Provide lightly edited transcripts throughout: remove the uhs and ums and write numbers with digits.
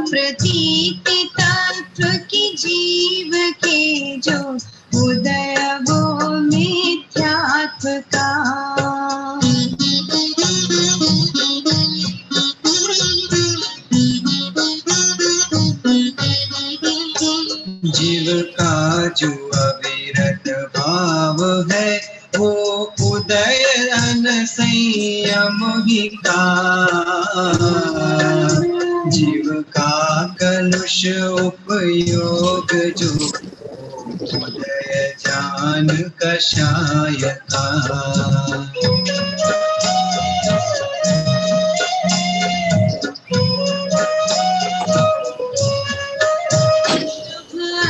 प्रतीति तत्व की जीव के जो उदय वो मिथ्यात्व का। जीव का जो अविरत भाव है वो उदय संयम ही का। जीव का कलुष उपयोग जो उदय ज्ञान कषाय का।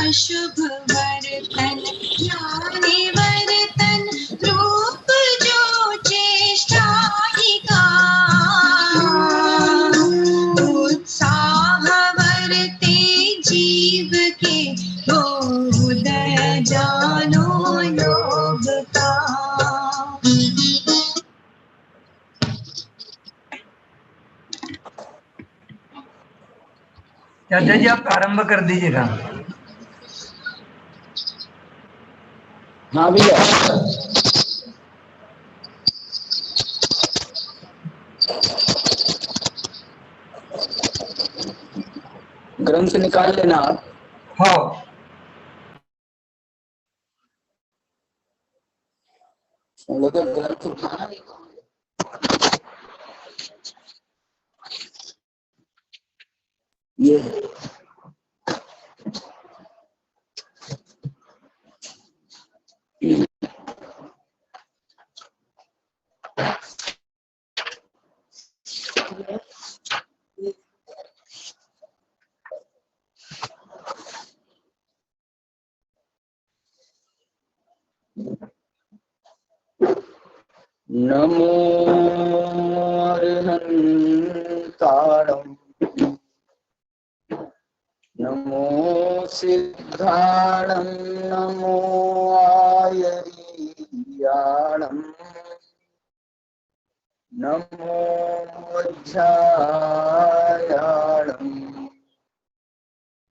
अशुभ वर्तन ज्ञानी वर्तन रूप जो चेष्टा ही का। उत्साह वर्ते जीव के वो उदय जानो योग का। चाचा जी आप प्रारंभ कर दीजिएगा। हाँ भैया। ग्रंथ निकाल लेना आप। हाँ ग्रंथ उठाना नहीं। ये नमो अर्हन्ताणम् नमो सिद्धाणम् नमो आयर्याणम् नमो वज्रायाणम्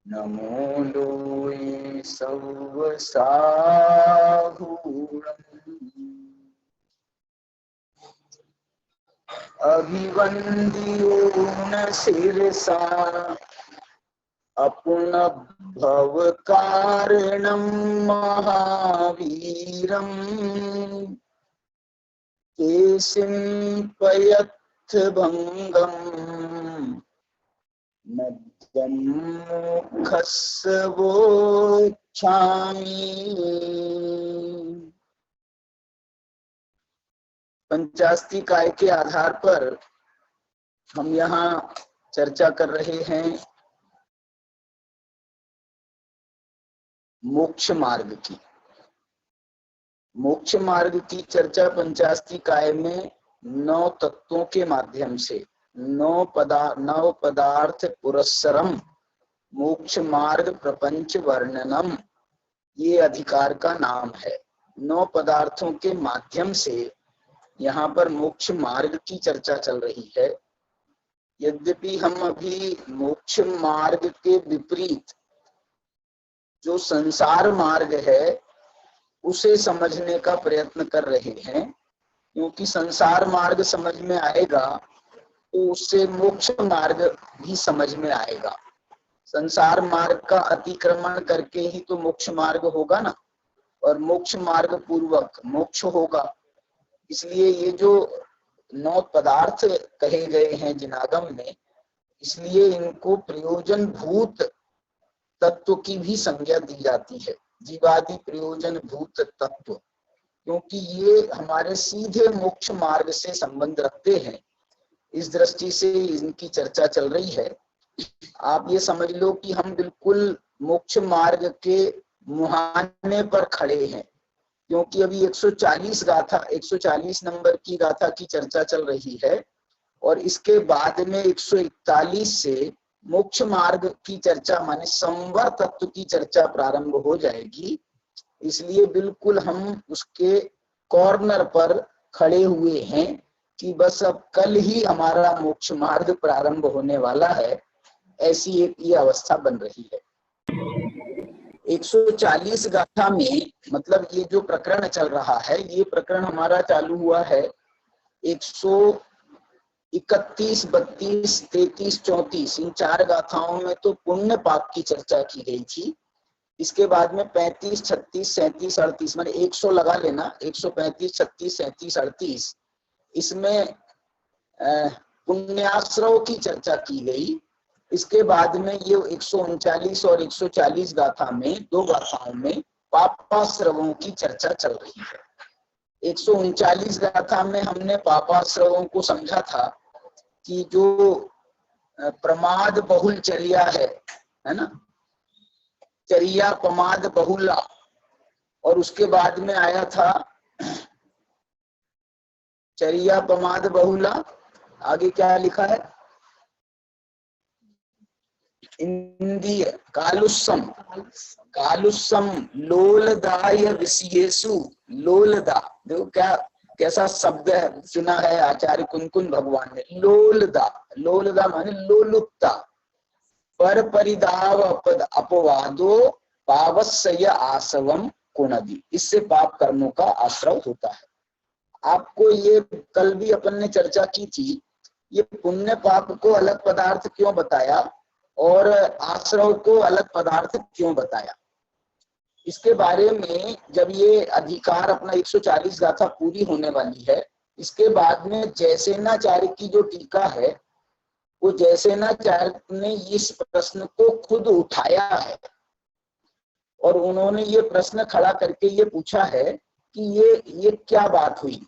नमो लोये सवसाहूणम् अभिवन्द्यो न शिरसा अपुनः कारणं महावीरम् केशिं पयत्थ भंगम् नद्यं मुखस्वोच्छामि। पंचास्ती काय के आधार पर हम यहाँ चर्चा कर रहे हैं मोक्ष मार्ग की। मोक्ष मार्ग की चर्चा पंचास्ती काय में 9 तत्वों के माध्यम से 9 पदार्थ पुरस्सरम मोक्ष मार्ग प्रपंच वर्णनम, ये अधिकार का नाम है। 9 पदार्थों के माध्यम से यहाँ पर मोक्ष मार्ग की चर्चा चल रही है। यद्यपि हम अभी मोक्ष मार्ग के विपरीत जो संसार मार्ग है उसे समझने का प्रयत्न कर रहे हैं, क्योंकि संसार मार्ग समझ में आएगा तो उससे मोक्ष मार्ग भी समझ में आएगा। संसार मार्ग का अतिक्रमण करके ही तो मोक्ष मार्ग होगा ना, और मोक्ष मार्ग पूर्वक मोक्ष होगा। इसलिए ये जो 9 पदार्थ कहे गए हैं जिनागम में, इसलिए इनको प्रयोजन भूत तत्व की भी संज्ञा दी जाती है, जीवादि प्रयोजन भूत तत्व, क्योंकि ये हमारे सीधे मोक्ष मार्ग से संबंध रखते हैं। इस दृष्टि से इनकी चर्चा चल रही है। आप ये समझ लो कि हम बिल्कुल मोक्ष मार्ग के मुहाने पर खड़े हैं, क्योंकि अभी 140 नंबर की गाथा की चर्चा चल रही है और इसके बाद में 141 से मोक्ष मार्ग की चर्चा माने संवर तत्व की चर्चा प्रारंभ हो जाएगी। इसलिए बिल्कुल हम उसके कॉर्नर पर खड़े हुए हैं कि बस अब कल ही हमारा मोक्ष मार्ग प्रारंभ होने वाला है। ऐसी एक ये अवस्था बन रही है। 140 गाथा में मतलब ये जो प्रकरण चल रहा है, ये प्रकरण हमारा चालू हुआ है 131, 32, 33, 34 इन 4 गाथाओं में तो पुण्य पाप की चर्चा की गई थी। इसके बाद में 35, 36, 37, 38 माने 100 लगा लेना, 135, 36, 37, 38 इसमें पुण्याश्रव की चर्चा की गई। इसके बाद में ये 139 और 140 गाथा में 2 गाथाओं में पापाश्रवों की चर्चा चल रही है। 139 गाथा में हमने पापाश्रवों को समझा था कि जो प्रमाद बहुल चर्या है ना, चर्या प्रमाद बहुला, और उसके बाद में आया था चर्या प्रमाद बहुला, आगे क्या लिखा है, इंद्रिय कालुस्सम, कालुस्सम लोलदाय विषयेषु, लोलदा, देखो क्या कैसा शब्द है चुना है आचार्य कुनकुन भगवान ने, लोलदा, लोलदा माने लोलुपता, पर परिदाव अपवादो पावस्सय आसवम कुणदी, इससे पाप कर्मों का आश्रव होता है। आपको ये कल भी अपन ने चर्चा की थी, ये पुण्य पाप को अलग पदार्थ क्यों बताया और आश्रव को अलग पदार्थ क्यों बताया, इसके बारे में जब ये अधिकार अपना 140 गाथा पूरी होने वाली है, इसके बाद में जयसेनाचार्य की जो टीका है, वो जयसेनाचार्य ने इस प्रश्न को खुद उठाया है और उन्होंने ये प्रश्न खड़ा करके ये पूछा है कि ये क्या बात हुई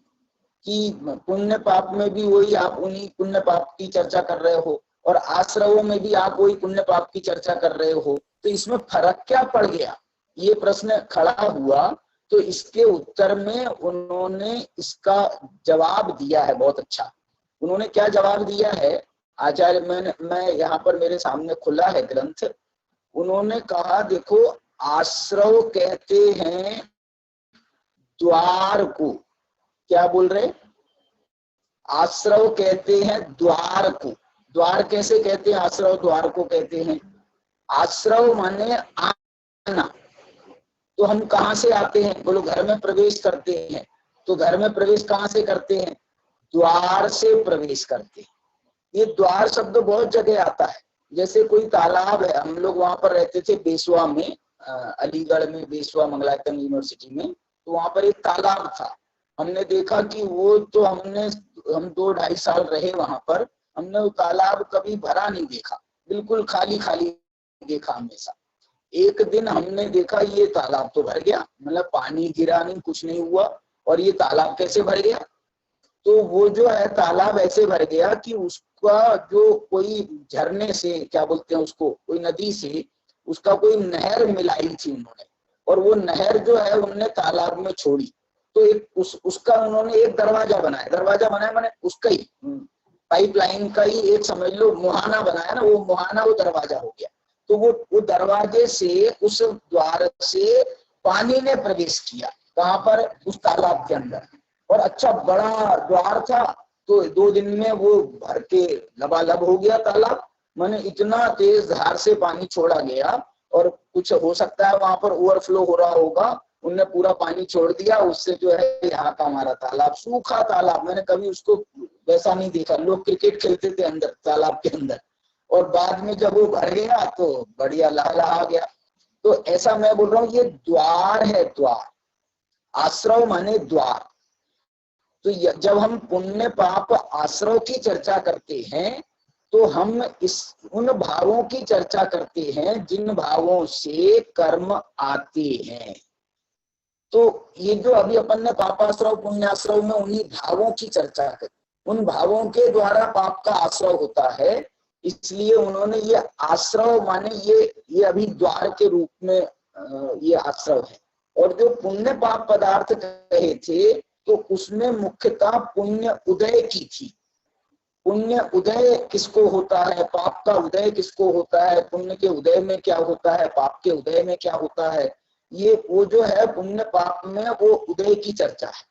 कि पुण्य पाप में भी वही आप उन्हीं पुण्य पाप की चर्चा कर रहे हो और आश्रवों में भी आप वही पुण्य पाप की चर्चा कर रहे हो, तो इसमें फर्क क्या पड़ गया, ये प्रश्न खड़ा हुआ। तो इसके उत्तर में उन्होंने इसका जवाब दिया है बहुत अच्छा। उन्होंने क्या जवाब दिया है, आचार्य मैं यहाँ पर मेरे सामने खुला है ग्रंथ, उन्होंने कहा देखो आश्रव कहते हैं द्वार को, क्या बोल रहे, आश्रव कहते हैं द्वार को, द्वार कैसे कहते हैं, आश्रव द्वार को कहते हैं, आश्रव माने आना, तो हम कहाँ से आते हैं, बोलो घर में प्रवेश करते हैं, तो घर में प्रवेश कहाँ से करते हैं, द्वार से प्रवेश करते हैं। ये द्वार शब्द बहुत जगह आता है, जैसे कोई तालाब है, हम लोग वहां पर रहते थे बेसवा में, अलीगढ़ में बेसवा मंगलायतन यूनिवर्सिटी में, तो वहां पर एक तालाब था। हमने देखा कि वो तो हम 2-2.5 साल रहे वहां पर, हमने वो तालाब कभी भरा नहीं देखा, बिल्कुल खाली खाली देखा हमेशा। एक दिन हमने देखा ये तालाब तो भर गया, मतलब पानी गिरा नहीं, कुछ नहीं हुआ, और ये तालाब कैसे भर गया, तो वो जो है तालाब ऐसे भर गया कि उसका जो कोई झरने से, क्या बोलते हैं उसको, कोई नदी से उसका कोई नहर मिलाई थी उन्होंने, और वो नहर जो है उन्होंने तालाब में छोड़ी, तो एक उसका उन्होंने एक दरवाजा बनाया माने उसका ही पाइपलाइन का ही एक समझ लो मुहाना बनाया ना, वो मुहाना वो दरवाजा हो गया। तो वो दरवाजे से, उस द्वार से पानी ने प्रवेश किया, कहाँ पर, उस तालाब के अंदर, और अच्छा बड़ा द्वार था, तो 2 दिन में वो भर के लबालब हो गया तालाब, माने इतना तेज धार से पानी छोड़ा गया, और कुछ हो सकता है वहां पर ओवरफ्लो हो रहा होगा, उनने पूरा पानी छोड़ दिया, उससे जो है यहाँ का हमारा तालाब, सूखा तालाब, मैंने कभी उसको वैसा नहीं देखा, लोग क्रिकेट खेलते थे अंदर तालाब के अंदर, और बाद में जब वो भर गया तो बढ़िया लहलहा गया। तो ऐसा मैं बोल रहा हूँ, ये द्वार है, द्वार, आश्रव माने द्वार। तो जब हम पुण्य पाप आश्रव की चर्चा करते हैं, तो हम उन भावों की चर्चा करते हैं जिन भावों से कर्म आते हैं। तो ये जो अभी अपन ने पापाश्रव पुण्याश्रव में उन्हीं भावों की चर्चा करी, उन भावों के द्वारा पाप का आश्रव होता है, इसलिए उन्होंने ये आश्रव माने ये अभी द्वार के रूप में ये आश्रव है। और जो पुण्य पाप पदार्थ कहे थे, तो उसमें मुख्यतः पुण्य उदय की थी। पुण्य उदय किसको होता है, पाप का उदय किसको होता है, पुण्य के उदय में क्या होता है, पाप के उदय में क्या होता है, ये वो जो है पुण्य पाप में वो उदय की चर्चा है।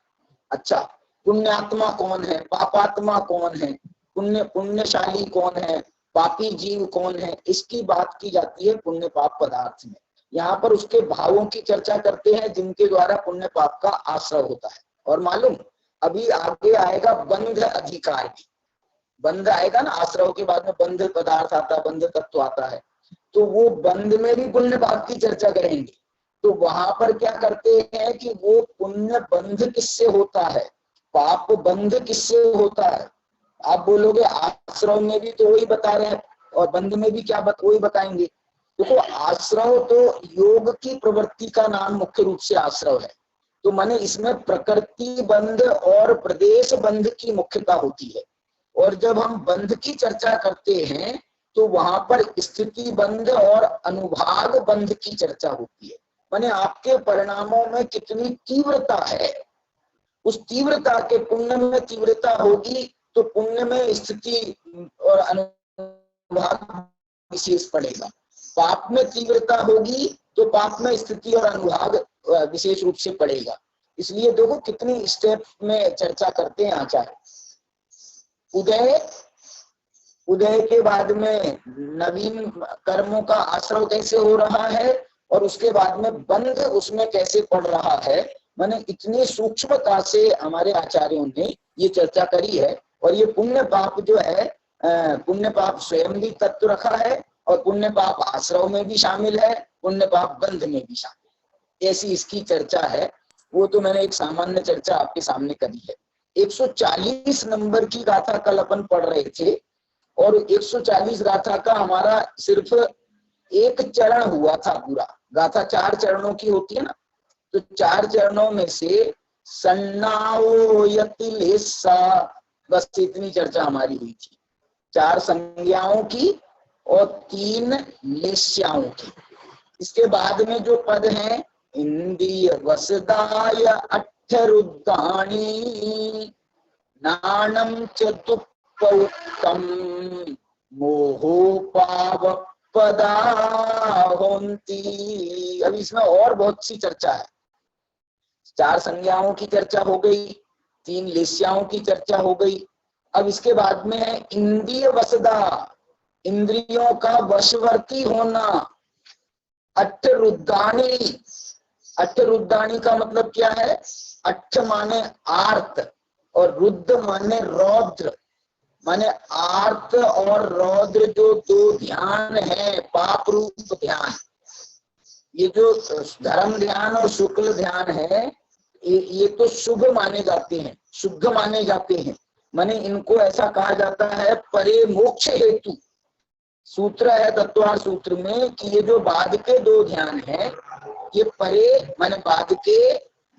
अच्छा, पुण्यात्मा कौन है, पापात्मा कौन है, पुण्यशाली कौन है, पापी जीव कौन है, इसकी बात की जाती है पुण्य पाप पदार्थ में। यहाँ पर उसके भावों की चर्चा करते हैं जिनके द्वारा पुण्य पाप का आश्रय होता है। और मालूम अभी आगे आएगा बंध अधिकार भी, बंध आएगा ना, आश्रय के बाद में बंध पदार्थ आता है, बंध तत्व आता है, तो वो बंध में भी पुण्य पाप की चर्चा करेंगे। तो वहां पर क्या करते हैं कि वो पुण्य बंध किससे होता है, पाप बंध किससे होता है। आप बोलोगे आश्रय में भी तो वही बता रहे हैं और बंध में भी क्या वही बताएंगे। देखो आश्रय तो योग की प्रवृत्ति का नाम मुख्य रूप से आश्रय है, तो माने इसमें प्रकृति बंध और प्रदेश बंध की मुख्यता होती है। और जब हम बंध की चर्चा करते हैं तो वहां पर स्थिति बंध और अनुभाग बंध की चर्चा होती है। माने आपके परिणामों में कितनी तीव्रता है, उस तीव्रता के, पुण्य में तीव्रता होगी तो पुण्य में स्थिति और अनुभाग विशेष पड़ेगा, पाप में तीव्रता होगी तो पाप में स्थिति और अनुभाग विशेष रूप से पड़ेगा। इसलिए देखो कितनी स्टेप में चर्चा करते हैं आचार्य। उदय, उदय के बाद में नवीन कर्मों का आश्रय कैसे हो रहा है और उसके बाद में बंध उसमें कैसे पड़ रहा है, माने इतनी सूक्ष्मता से हमारे आचार्यों ने ये चर्चा करी है। और ये पुण्य पाप जो है, पुण्य पाप स्वयं भी तत्व रखा है और पुण्य पाप आश्रय में भी शामिल है, पुण्य पाप बंध में भी शामिल है, ऐसी इसकी चर्चा है। वो तो मैंने एक सामान्य चर्चा आपके सामने करी है। 140 नंबर की गाथा कल अपन पढ़ रहे थे और 140 गाथा का हमारा सिर्फ एक चरण हुआ था पूरा। गाथा 4 चरणों की होती है ना, तो 4 चरणों में से सन्नाओ यति लेसा, बस इतनी चर्चा हमारी हुई थी। 4 संज्ञाओं की और 3 लेस्याओं की। इसके बाद में जो पद हैं, इंद्रिय वसदाय अठरुद्धानी नानम च दुःखौत्तम मोहोपावपदा होन्ति। अब इसमें और बहुत सी चर्चा है। 4 संज्ञाओं की चर्चा हो गई, 3 लेस्याओं की चर्चा हो गई। अब इसके बाद में है इंद्रिय वसदा, इंद्रियों का वशवर्ती होना। अठरुद्धानी, अठरुद्धानी का मतलब क्या है, अठ माने आर्त और रुद्ध माने रौद्र, माने आर्त और रौद्र जो 2 ध्यान है, पाप रूप ध्यान। ये जो धर्म ध्यान और शुक्ल ध्यान है, ये तो शुभ माने जाते हैं, शुद्ध माने जाते हैं। माने इनको ऐसा कहा जाता है परे मोक्ष हेतु। सूत्र है तत्वार सूत्र में कि ये जो बाद के 2 ध्यान है, ये परे माने बाद के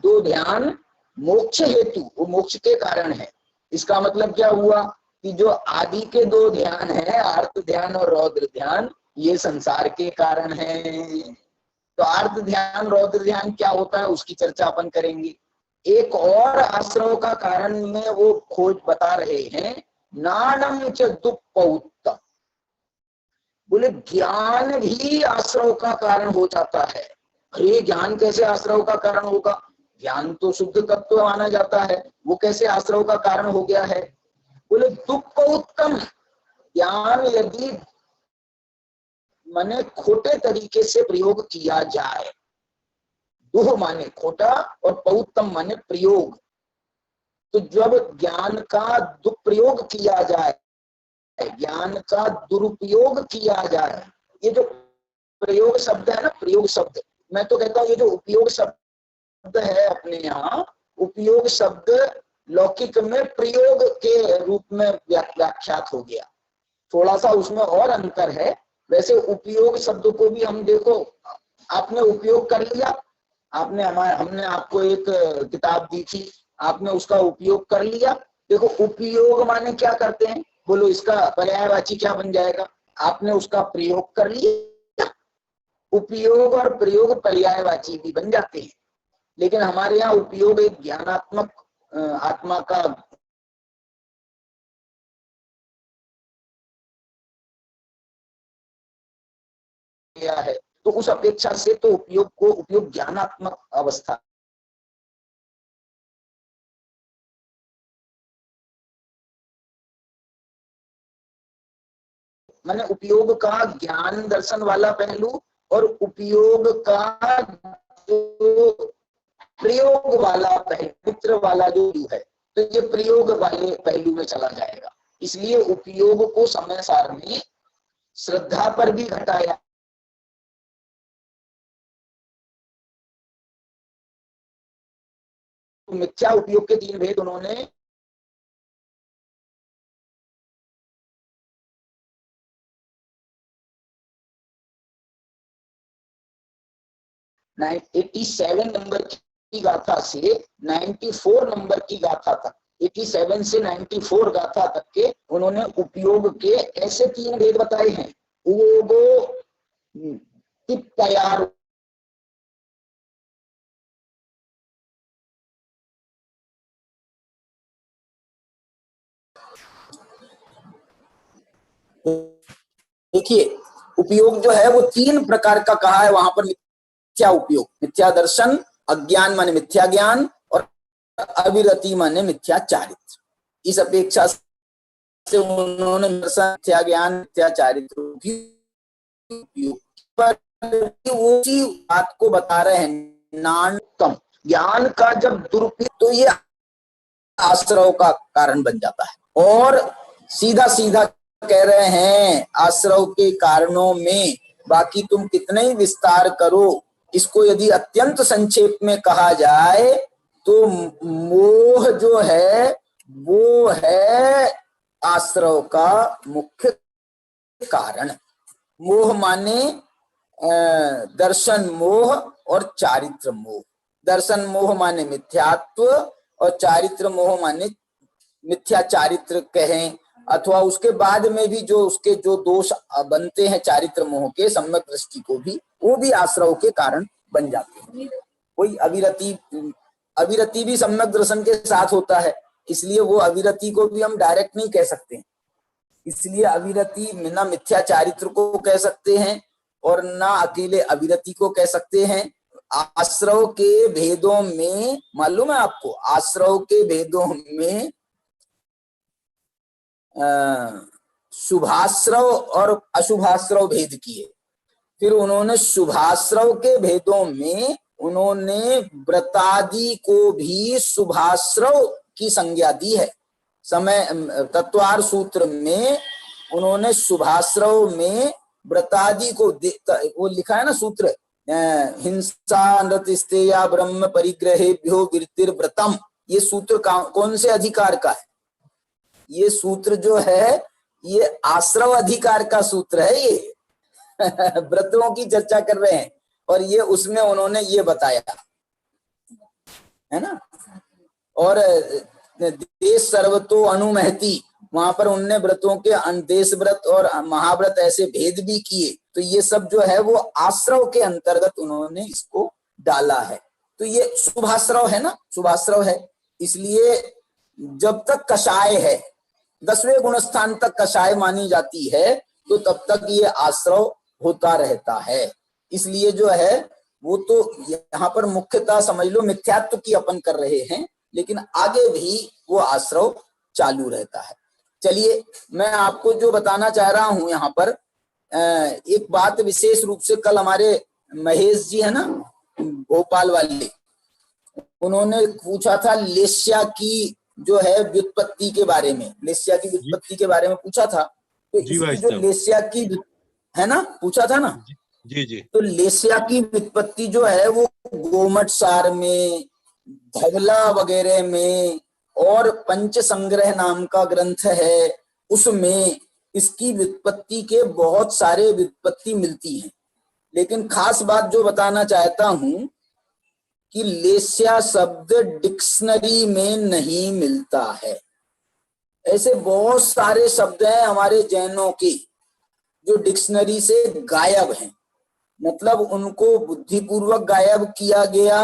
2 ध्यान मोक्ष हेतु, वो मोक्ष के कारण है। इसका मतलब क्या हुआ कि जो आदि के 2 ध्यान है, आर्त ध्यान और रौद्र ध्यान, ये संसार के कारण है। तो आर्त ध्यान रौद्र ध्यान क्या होता है उसकी चर्चा अपन करेंगे। एक और आश्रय का कारण में वो खोज बता रहे हैं, नानम च दुःखौत्तम। बोले ज्ञान भी आश्रय का कारण हो जाता है। अरे ज्ञान कैसे आश्रय का कारण होगा, ज्ञान तो शुद्ध तत्व माना जाता है, वो कैसे आश्रय का कारण हो गया है। बोले दुःखौत्तम, ज्ञान यदि माने खोटे तरीके से प्रयोग किया जाए, दुह माने खोटा और पौत्तम माने प्रयोग, तो जब ज्ञान का दुष्प्रयोग किया जाए, ज्ञान का दुरुपयोग किया जाए, ये जो प्रयोग शब्द है ना, प्रयोग शब्द, मैं तो कहता हूँ ये जो उपयोग शब्द है अपने यहाँ, उपयोग शब्द लौकिक में प्रयोग के रूप में व्याख्यात हो गया, थोड़ा सा उसमें और अंतर है। वैसे उपयोग शब्द को भी हम देखो, आपने उपयोग कर लिया, आपने हमने आपको एक किताब दी थी, आपने उसका उपयोग कर लिया। देखो उपयोग माने क्या करते हैं, बोलो इसका पर्यायवाची क्या बन जाएगा, आपने उसका प्रयोग कर लिया। उपयोग और प्रयोग पर्यायवाची भी बन जाते हैं, लेकिन हमारे यहाँ उपयोग एक ज्ञानात्मक आत्मा का है, तो उस अपेक्षा से तो उपयोग को उपयोग ज्ञानात्मक अवस्था माने उपयोग का ज्ञान दर्शन वाला पहलू और उपयोग का जो प्रयोग वाला पहलू, मित्र वाला जो है, तो ये प्रयोग वाले पहलू में चला जाएगा। इसलिए उपयोग को समय सार में श्रद्धा पर भी घटाया। मिथ्या उपयोग के 3 भेद उन्होंने 87 नंबर की गाथा से 94 नंबर की गाथा तक, 87 से 94 गाथा तक के उन्होंने उपयोग के ऐसे 3 भेद बताए हैं। वो तैयार देखिए, उपयोग जो है वो 3 प्रकार का कहा है वहां पर। मिथ्या उपयोग, मिथ्या दर्शन, अज्ञान माने मिथ्या ज्ञान, और अविरति माने मिथ्या चारित्र। इस अपेक्षा से उन्होंने मिथ्या ज्ञान, मिथ्या चारित्र वो बात को बता रहे हैं। नान्यतम ज्ञान का जब दुरुपयोग, तो ये आश्रव का कारण बन जाता है। और सीधा सीधा कह रहे हैं आश्रव के कारणों में बाकी तुम कितने ही विस्तार करो, इसको यदि अत्यंत संक्षेप में कहा जाए तो मोह जो है वो है आश्रव का मुख्य कारण। मोह माने दर्शन मोह और चारित्र मोह। दर्शन मोह माने मिथ्यात्व और चारित्र मोह माने मिथ्या चारित्र कहें, अथवा उसके बाद में भी जो उसके जो दोष बनते हैं चारित्र मोह के, सम्यक दृष्टि को भी, वो भी आश्रव के कारण बन जाते हैं। कोई अविरति भी सम्यक दर्शन के साथ होता है, इसलिए वो अविरति को भी हम डायरेक्ट नहीं कह सकते। इसलिए अविरति ना मिथ्या चारित्र को कह सकते हैं और ना अकेले अविरति को कह सकते हैं। आश्रव के भेदों में मालूम है आपको, आश्रव के भेदों में शुभाश्रव और अशुभाश्रव भेद किए। फिर उन्होंने शुभाश्रव के भेदों में उन्होंने व्रतादि को भी शुभाश्रव की संज्ञा दी है। समय तत्वार सूत्र में उन्होंने शुभाश्रव में व्रतादि को, वो लिखा है ना सूत्र, हिंसा नृतिस्तेया ब्रह्म परिग्रहेभ्यो विरतिर्व्रतम। ये सूत्र कौन से अधिकार का है? ये सूत्र जो है ये आश्रव अधिकार का सूत्र है। ये व्रतों की चर्चा कर रहे हैं और ये उसमें उन्होंने ये बताया है ना। और देश सर्वतो अनुमहति, वहां पर उनने व्रतों के देश व्रत और महाव्रत ऐसे भेद भी किए। तो ये सब जो है वो आश्रव के अंतर्गत उन्होंने इसको डाला है। तो ये शुभाश्रव है ना, शुभाश्रव है। इसलिए जब तक कषाय है, 10वें गुणस्थान तक कषाय मानी जाती है, तो तब तक ये आश्रव होता रहता है। इसलिए जो है वो तो यहाँ पर मुख्यतः समझ लो मिथ्यात्व की अपन कर रहे हैं, लेकिन आगे भी वो आश्रव चालू रहता है। चलिए मैं आपको जो बताना चाह रहा हूं यहाँ पर, एक बात विशेष रूप से कल हमारे महेश जी है ना भोपाल वाले, उन्होंने पूछा था लेस्या की जो है व्युत्पत्ति के बारे में, लेस्या की व्युत्पत्ति के बारे में पूछा था। तो इसकी जो लेस्या की है ना, पूछा था ना जी जी। तो लेस्या की व्युत्पत्ति जो है वो गोमट सार में, धवला वगैरह में और पंच संग्रह नाम का ग्रंथ है, उसमें इसकी व्युत्पत्ति के बहुत सारे व्युत्पत्ति मिलती हैं। लेकिन खास बात जो बताना चाहता हूं कि लेस्या शब्द डिक्शनरी में नहीं मिलता है। ऐसे बहुत सारे शब्द हैं हमारे जैनों के जो डिक्शनरी से गायब हैं, मतलब उनको बुद्धिपूर्वक गायब किया गया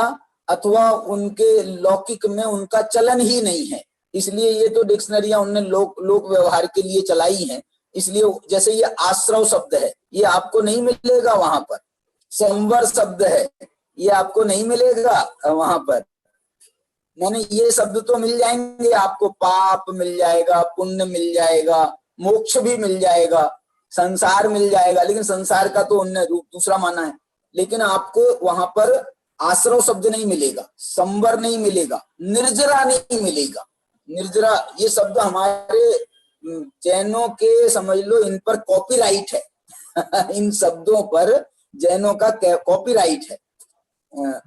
अथवा उनके लौकिक में उनका चलन ही नहीं है। इसलिए ये तो डिक्शनरियां उनने लोक व्यवहार के लिए चलाई हैं। इसलिए जैसे ये आश्रव शब्द है, ये आपको नहीं मिलेगा वहां पर। संवर शब्द है, ये आपको नहीं मिलेगा वहां पर। मैंने ये शब्द तो मिल जाएंगे आपको, पाप मिल जाएगा, पुण्य मिल जाएगा, मोक्ष भी मिल जाएगा, संसार मिल जाएगा, लेकिन संसार का तो उन्होंने रूप दूसरा माना है। लेकिन आपको वहां पर आश्रव शब्द नहीं मिलेगा, संवर नहीं मिलेगा, निर्जरा नहीं मिलेगा। निर्जरा ये शब्द हमारे जैनों के समझ लो इन पर कॉपीराइट है इन शब्दों पर जैनों का कॉपीराइट है।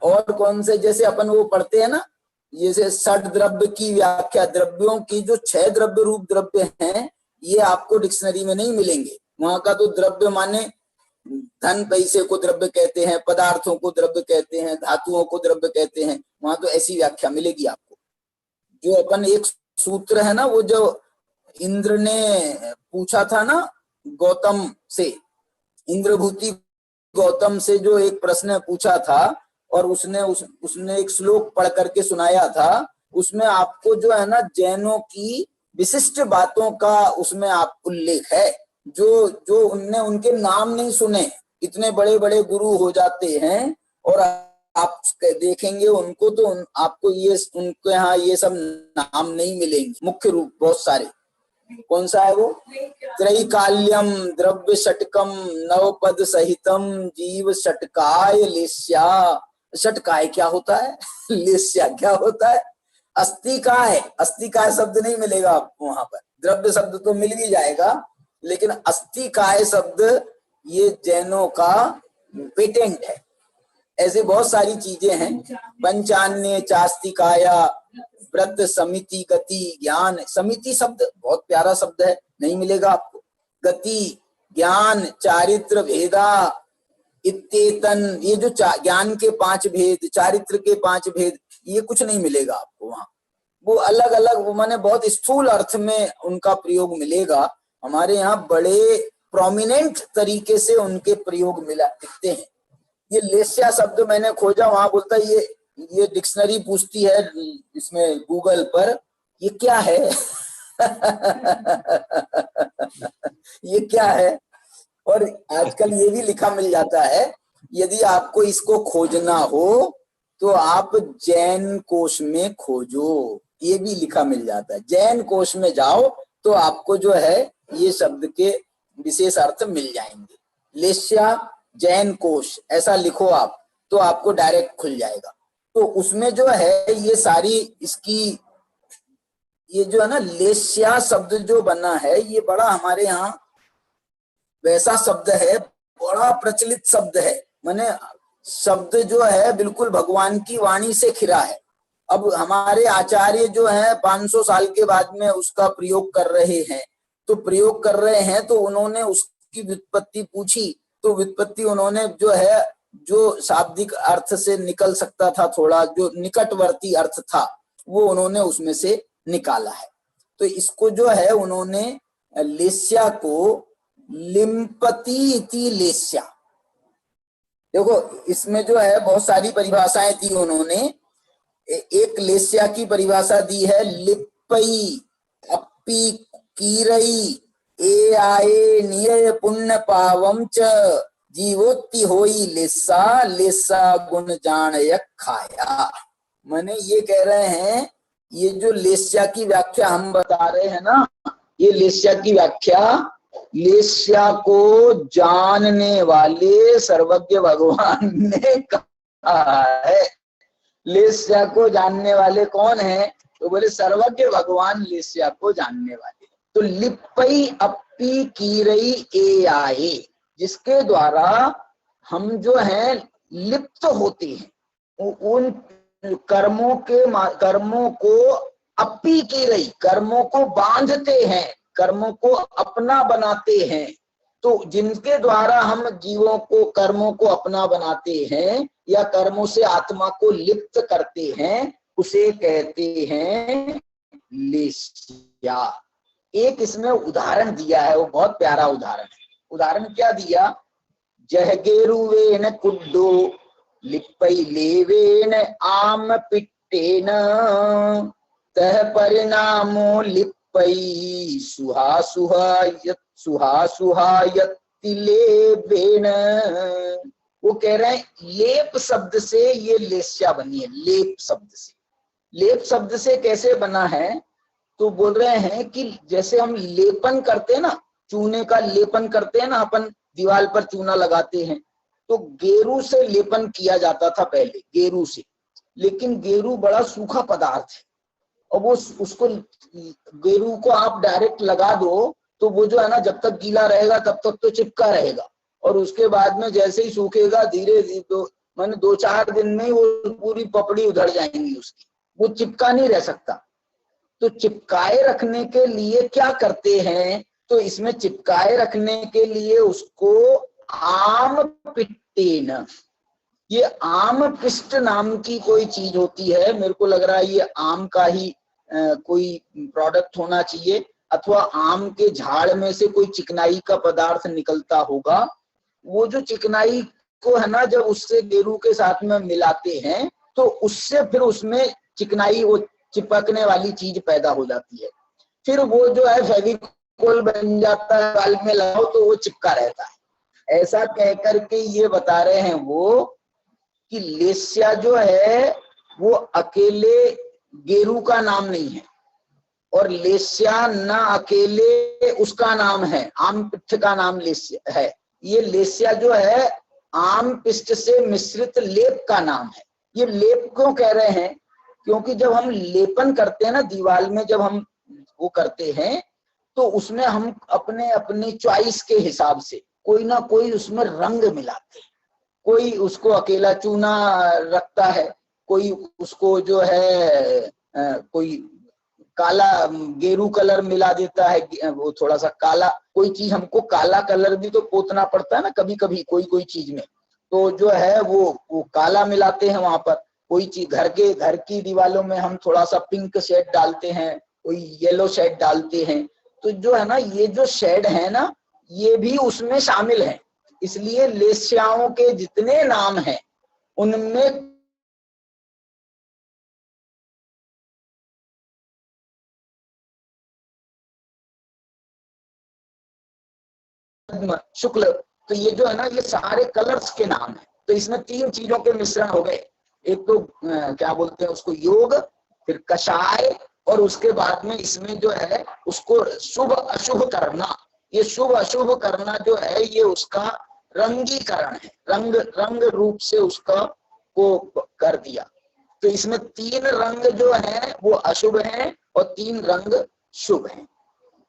और कौन से, जैसे अपन वो पढ़ते हैं ना, जैसे षट द्रव्य की व्याख्या, द्रव्यों की जो 6 द्रव्य रूप द्रव्य हैं, ये आपको डिक्शनरी में नहीं मिलेंगे। वहां का तो द्रव्य माने धन पैसे को द्रव्य कहते हैं, पदार्थों को द्रव्य कहते हैं, धातुओं को द्रव्य कहते हैं, वहां तो ऐसी व्याख्या मिलेगी आपको। जो अपन एक सूत्र है ना, वो जो इंद्र ने पूछा था ना गौतम से, इंद्रभूति गौतम से जो एक प्रश्न पूछा था और उसने एक श्लोक पढ़ करके सुनाया था, उसमें आपको जो है ना जैनों की विशिष्ट बातों का उसमें आप उल्लेख है। जो उनने उनके नाम नहीं सुने, इतने बड़े बड़े गुरु हो जाते हैं और आप देखेंगे उनको तो आपको ये उनके यहाँ ये सब नाम नहीं मिलेंगे। मुख्य रूप बहुत सारे, कौन सा है वो? त्रैकाल्यम द्रव्य षटकम नवपद सहितम जीव षटकाय लेस्या। षटकाय क्या होता है? लेस्या क्या होता है? अस्तिकाय, अस्तिकाय शब्द नहीं मिलेगा आपको वहां पर। द्रव्य शब्द तो मिल भी जाएगा, लेकिन अस्तिकाय शब्द ये जैनों का पेटेंट है। ऐसे बहुत सारी चीजें हैं। पंचान्य चास्तिकाया व्रत समिति गति ज्ञान। समिति शब्द बहुत प्यारा शब्द है, नहीं मिलेगा आपको। गति ज्ञान चारित्र भेदा इत्येतन, ये जो ज्ञान के 5 भेद, चारित्र के 5 भेद, ये कुछ नहीं मिलेगा आपको वहां। वो अलग अलग, वो माने बहुत स्थूल अर्थ में उनका प्रयोग मिलेगा। हमारे यहाँ बड़े प्रोमिनेंट तरीके से उनके प्रयोग मिला दिखते हैं। ये लेस्या शब्द मैंने खोजा, वहां बोलता है ये डिक्शनरी पूछती है इसमें गूगल पर, ये क्या है ये क्या है? और आजकल ये भी लिखा मिल जाता है, यदि आपको इसको खोजना हो तो आप जैन कोश में खोजो, ये भी लिखा मिल जाता है। जैन कोश में जाओ तो आपको जो है ये शब्द के विशेष अर्थ मिल जाएंगे। लेस्या जैन कोश ऐसा लिखो आप तो आपको डायरेक्ट खुल जाएगा। तो उसमें जो है ये सारी इसकी, ये जो है ना लेस्या शब्द जो बना है, ये बड़ा हमारे यहाँ वैसा शब्द है, बड़ा प्रचलित शब्द है। माने शब्द जो है बिल्कुल भगवान की वाणी से खिरा है। अब हमारे आचार्य जो है 500 साल के बाद में उसका प्रयोग कर रहे हैं, तो उन्होंने उसकी व्युत्पत्ति पूछी, तो व्युत्पत्ति उन्होंने जो है जो शाब्दिक अर्थ से निकल सकता था, थोड़ा जो निकटवर्ती अर्थ था, वो उन्होंने उसमें से निकाला है। तो इसको जो है उन्होंने लेस्या को लिम्पति इति लेस्या, देखो इसमें जो है बहुत सारी परिभाषाएं दी उन्होंने। एक लेस्या की परिभाषा दी है लिप्पई अपी कीरई ए आए निय पुण्य पावम च जीवोत्ति होई लेसा लेसा गुण जान खाया। माने ये कह रहे हैं, ये जो लेस्या की व्याख्या हम बता रहे हैं ना, ये लेस्या की व्याख्या लेस्या को जानने वाले सर्वज्ञ भगवान ने कहा है। लेस्या को जानने वाले कौन है? तो बोले सर्वज्ञ भगवान लेस्या को जानने वाले। तो लिप्पई अपी कीरई ए आए, जिसके द्वारा हम जो है लिप्त होते हैं उन कर्मों को अपी कीरई, कर्मों को बांधते हैं, कर्मों को अपना बनाते हैं। तो जिनके द्वारा हम जीवों को कर्मों को अपना बनाते हैं या कर्मों से आत्मा को लिप्त करते हैं, उसे कहते हैं लेस्या। एक इसमें उदाहरण दिया है, वो बहुत प्यारा उदाहरण है। उदाहरण क्या दिया? जहगेरुवेन कुड्डो लिप्पई लेवेन आम पिट्टेन तह परिणामो लिप्पई सुहासुहायतिलेवेन। वो कह रहे हैं लेप शब्द से ये लेस्या बनी है। लेप शब्द से, लेप शब्द से कैसे बना है? तो बोल रहे हैं कि जैसे हम लेपन करते हैं ना, चूने का लेपन करते हैं ना अपन, दीवार पर चूना लगाते हैं, तो गेरू से लेपन किया जाता था पहले, गेरू से। लेकिन गेरू बड़ा सूखा पदार्थ है और वो उसको, गेरू को आप डायरेक्ट लगा दो तो वो जो है ना जब तक गीला रहेगा तब तक तो चिपका रहेगा, और उसके बाद में जैसे ही सूखेगा धीरे धीरे तो मैंने 2-4 दिन में ही वो पूरी पपड़ी उधड़ जाएंगी उसकी, वो चिपका नहीं रह सकता। तो चिपकाए रखने के लिए क्या करते हैं, तो इसमें चिपकाए रखने के लिए उसको आम पिट्टेन, ये आम पिष्ट नाम की कोई चीज होती है, मेरे को लग रहा है ये आम का ही कोई प्रोडक्ट होना चाहिए, अथवा आम के झाड़ में से कोई चिकनाई का पदार्थ निकलता होगा। वो जो चिकनाई को है ना जब उससे गेरू के साथ में मिलाते हैं तो उससे फिर उसमें चिकनाई, वो चिपकने वाली चीज पैदा हो जाती है, फिर वो जो है फेविकोल बन जाता है, गाल में लगाओ तो वो चिपका रहता है। ऐसा कह करके ये बता रहे हैं वो कि लेस्या जो है वो अकेले गेरू का नाम नहीं है, और लेस्या न अकेले उसका नाम है, आम पिष्ट का नाम लेस्या है। ये लेस्या जो है आम पिष्ट से मिश्रित लेप का नाम है। ये लेप क्यों कह रहे हैं, क्योंकि जब हम लेपन करते हैं ना दीवार में, जब हम वो करते हैं तो उसमें हम अपने अपनी चॉइस के हिसाब से कोई ना कोई उसमें रंग मिलाते हैं। कोई उसको अकेला चूना रखता है, कोई उसको जो है कोई काला गेरू कलर मिला देता है, वो थोड़ा सा काला, कोई चीज हमको काला कलर भी तो पोतना पड़ता है ना कभी कभी कोई चीज में, तो जो है वो काला मिलाते हैं वहां पर। कोई चीज घर की दीवारों में हम थोड़ा सा पिंक शेड डालते हैं, कोई येलो शेड डालते हैं, तो जो है ना ये जो शेड है ना ये भी उसमें शामिल है। इसलिए लेस्याओं के जितने नाम हैं उनमें शुक्ल, तो ये जो है ना ये सारे कलर्स के नाम है। तो इसमें 3 चीजों के मिश्रण हो गए, एक तो क्या बोलते हैं उसको योग, फिर कषाय, और उसके बाद में इसमें जो है उसको शुभ अशुभ करना। ये शुभ अशुभ करना जो है ये उसका रंगीकरण है, रंग रूप से उसका को कर दिया। तो इसमें 3 रंग जो है वो अशुभ हैं और 3 रंग शुभ हैं।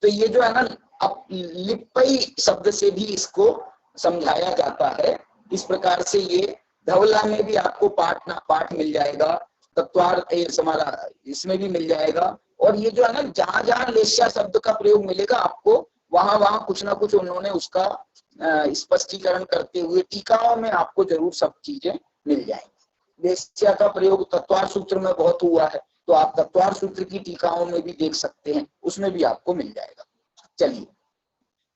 तो ये जो है ना अब लिप्पई शब्द से भी इसको समझाया जाता है। इस प्रकार से ये धवला में भी आपको पाठ मिल जाएगा, तत्वार हमारा इसमें भी मिल जाएगा। और ये जो है ना जहां जहां लेस्या शब्द का प्रयोग मिलेगा आपको वहां वहां कुछ ना कुछ उन्होंने उसका स्पष्टीकरण करते हुए टीकाओं में आपको जरूर सब चीजें मिल जाएंगी। लेस्या का प्रयोग तत्वार सूत्र में बहुत हुआ है, तो आप तत्वार सूत्र की टीकाओं में भी देख सकते हैं, उसमें भी आपको मिल जाएगा। चलिए,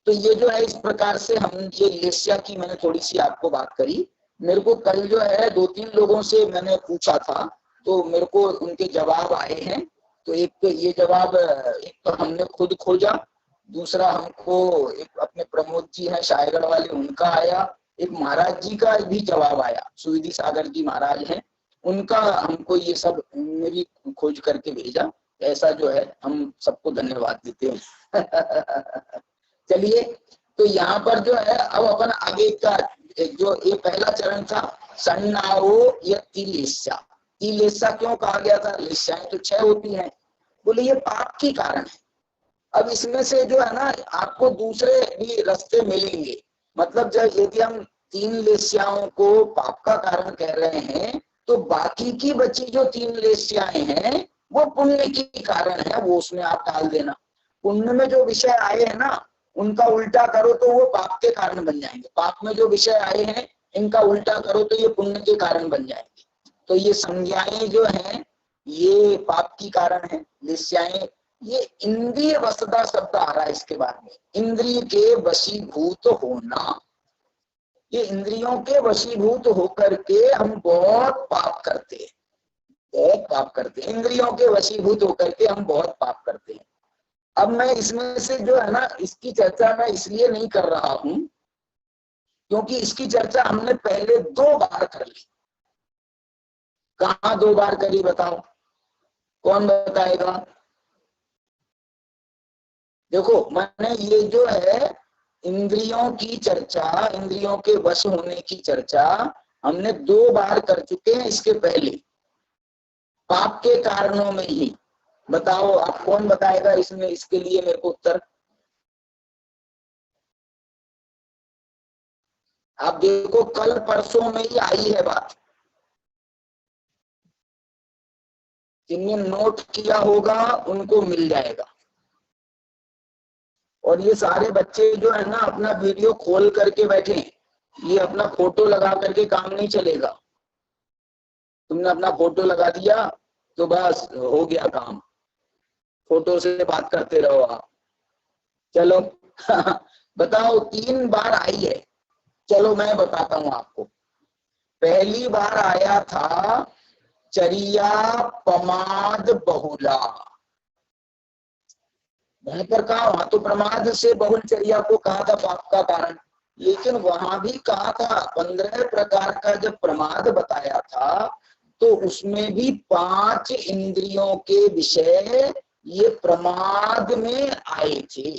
तो ये जो है इस प्रकार से हम ये लेस्या की मैंने थोड़ी सी आपको बात करी। मेरे को कल जो है 2-3 लोगों से मैंने पूछा था तो मेरे को उनके जवाब आए हैं। तो एक तो ये जवाब, एक तो हमने खुद खोजा, दूसरा हमको एक अपने प्रमोद जी हैं शायगढ़ वाले उनका आया, एक महाराज जी का भी जवाब आया, सुविधि सागर जी महाराज हैं उनका हमको ये सब मेरी खोज करके भेजा। ऐसा जो है हम सबको धन्यवाद देते हैं। चलिए, तो यहाँ पर जो है अब अपन आगे का जो ये पहला चरण था सन्नाओ या तिलेस्या। तिलेस्या क्यों कहा गया था, लेस्याएं तो 6 होती हैं, बोले ये पाप के कारण है। अब इसमें से जो है ना आपको दूसरे भी रास्ते मिलेंगे, मतलब जब यदि हम 3 लेस्याओं को पाप का कारण कह रहे हैं तो बाकी की बची जो 3 लेस्याएं हैं वो पुण्य के कारण है, वो उसमें आप डाल देना। पुण्य में जो विषय आए हैं ना उनका उल्टा करो तो वो पाप के कारण बन जाएंगे, पाप में जो विषय आए हैं इनका उल्टा करो तो ये पुण्य के कारण बन जाएंगे। तो ये संज्ञाएं जो हैं ये पाप की कारण है। लेस्याएं, ये इंद्रिय वसदा शब्द आ रहा है इसके बाद में, इंद्रिय के वशीभूत होना। ये इंद्रियों के वशीभूत होकर के हम बहुत पाप करते हैं, बहुत पाप करते हैं, इंद्रियों के वशीभूत होकर के हम बहुत पाप करते हैं। अब मैं इसमें से जो है ना इसकी चर्चा मैं इसलिए नहीं कर रहा हूं क्योंकि इसकी चर्चा हमने पहले 2 बार कर ली। कहाँ 2 बार करी बताओ, कौन बताएगा? देखो मैंने ये जो है इंद्रियों की चर्चा, इंद्रियों के वश होने की चर्चा हमने 2 बार कर चुके हैं इसके पहले, पाप के कारणों में ही। बताओ आप, कौन बताएगा इसमें, इसके लिए मेरे को उत्तर। आप देखो कल परसों में ही आई है बात, जिनने नोट किया होगा उनको मिल जाएगा। और ये सारे बच्चे जो है ना अपना वीडियो खोल करके बैठे, ये अपना फोटो लगा करके काम नहीं चलेगा। तुमने अपना फोटो लगा दिया तो बस हो गया काम, फोटो से बात करते रहो आप। चलो बताओ 3 बार आई है। चलो मैं बताता हूं आपको। पहली बार आया था चरिया प्रमाद बहुला, वहां पर कहा, वहां तो प्रमाद से बहुल चर्या को कहा था पाप का कारण, लेकिन वहां भी कहा था 15 प्रकार का जब प्रमाद बताया था तो उसमें भी 5 इंद्रियों के विषय ये प्रमाद में आए थे।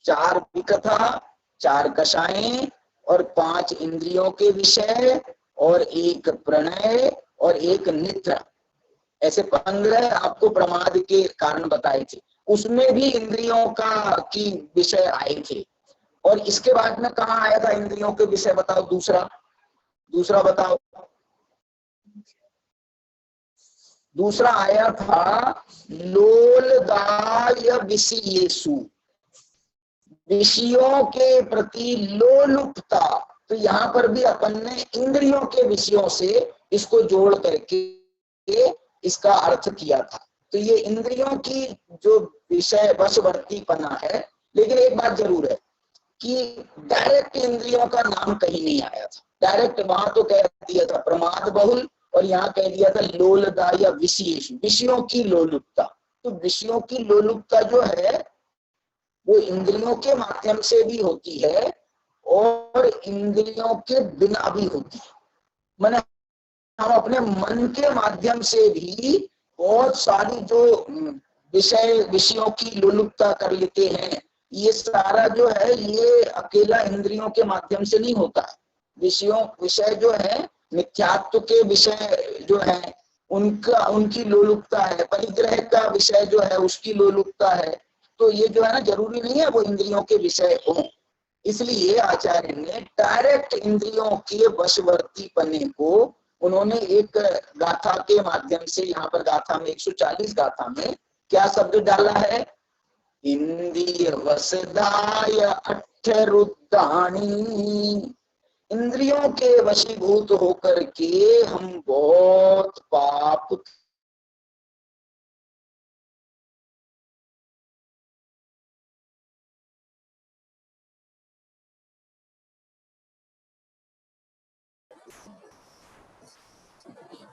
4 विकथा, 4 कषाएं और 5 इंद्रियों के विषय और 1 प्रणय और 1 निद्रा, ऐसे 15 आपको प्रमाद के कारण बताए थे। उसमें भी इंद्रियों का की विषय आए थे। और इसके बाद में कहाँ आया था इंद्रियों के विषय, बताओ दूसरा बताओ। दूसरा आया था लोलदाय विषयेषु, विषयों के प्रति लोलुपता। तो यहाँ पर भी अपन ने इंद्रियों के विषयों से इसको जोड़ करके इसका अर्थ किया था। तो ये इंद्रियों की जो विषय वशवर्तीपना है, लेकिन एक बात जरूर है कि डायरेक्ट इंद्रियों का नाम कहीं नहीं आया था। डायरेक्ट वहां तो कह दिया था प्रमाद बहुल और यहाँ कह दिया था लोलदा या विशेष, विषयों की लोलुपता। तो विषयों की लोलुपता जो है वो इंद्रियों के माध्यम से भी होती है और इंद्रियों के बिना भी होती है। मैंने हम अपने मन के माध्यम से भी बहुत सारी जो विषयों की लोलुपता कर लेते हैं, ये सारा जो है ये अकेला इंद्रियों के माध्यम से नहीं होता है। विषय जो है मिथ्यात्व के विषय जो है उनकी लोलुपता है, परिग्रह का विषय जो है उसकी लोलुपता है। तो ये जो है ना जरूरी नहीं है वो इंद्रियों के विषय हो। इसलिए आचार्य ने डायरेक्ट इंद्रियों के वशवर्ती पने को उन्होंने एक गाथा के माध्यम से, यहाँ पर गाथा में 140 गाथा में क्या शब्द डाला है, इंद्रिय वशदाय अठरुद्धानी, इंद्रियों के वशीभूत होकर के हम बहुत पाप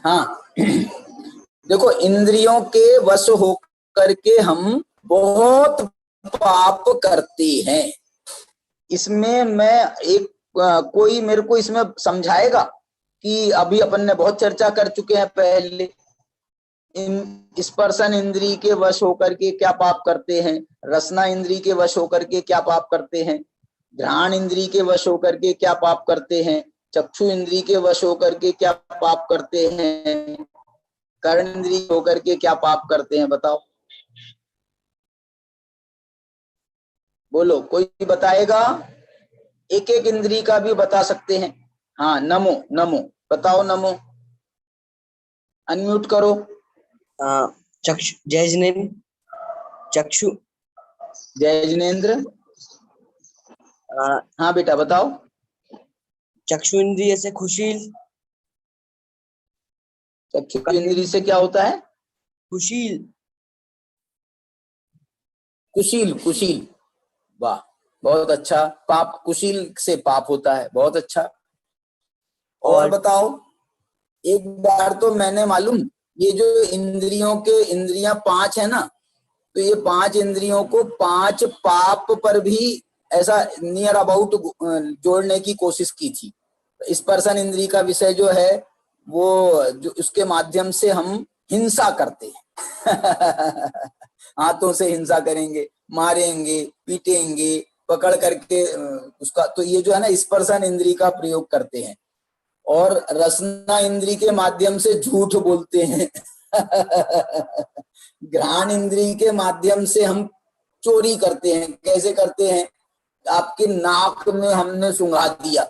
हाँ देखो इंद्रियों के वश होकर के हम बहुत पाप करते हैं। इसमें मैं एक कोई मेरे को इसमें समझाएगा कि अभी अपन ने बहुत चर्चा कर चुके हैं पहले, स्पर्शन इंद्री के वश होकर के क्या पाप करते हैं, रसना इंद्री के वश होकर के क्या पाप करते हैं, घ्राण इंद्री के वश होकर के क्या पाप करते हैं, चक्षु इंद्री के वश होकर के क्या पाप करते हैं, कर्ण इंद्री होकर के क्या पाप करते हैं, बताओ बोलो, कोई बताएगा? एक एक इंद्री का भी बता सकते हैं। हाँ नमो नमो बताओ, नमो अनम्यूट करो। चक्षु जय जिनेन्द्र, चक्षु जय जिनेन्द्र। हाँ बेटा बताओ। चक्षु इंद्रिय से खुशील, चक्षु इंद्री से क्या होता है? खुशील, कुशील, कुशील, वाह बहुत अच्छा। पाप कुशील से पाप होता है, बहुत अच्छा। और बताओ, एक बार तो मैंने मालूम ये जो इंद्रियां 5 है ना, तो ये 5 इंद्रियों को 5 पाप पर भी ऐसा नियर अबाउट जोड़ने की कोशिश की थी। स्पर्शन इंद्री का विषय जो है वो जो उसके माध्यम से हम हिंसा करते हैं हाथों से हिंसा करेंगे, मारेंगे, पीटेंगे, पकड़ करके उसका, तो ये जो है ना स्पर्शन इंद्री का प्रयोग करते हैं। और रसना इंद्री के माध्यम से झूठ बोलते हैं। घ्राण इंद्री के माध्यम से हम चोरी करते हैं। कैसे करते हैं? आपके नाक में हमने सूंघा दिया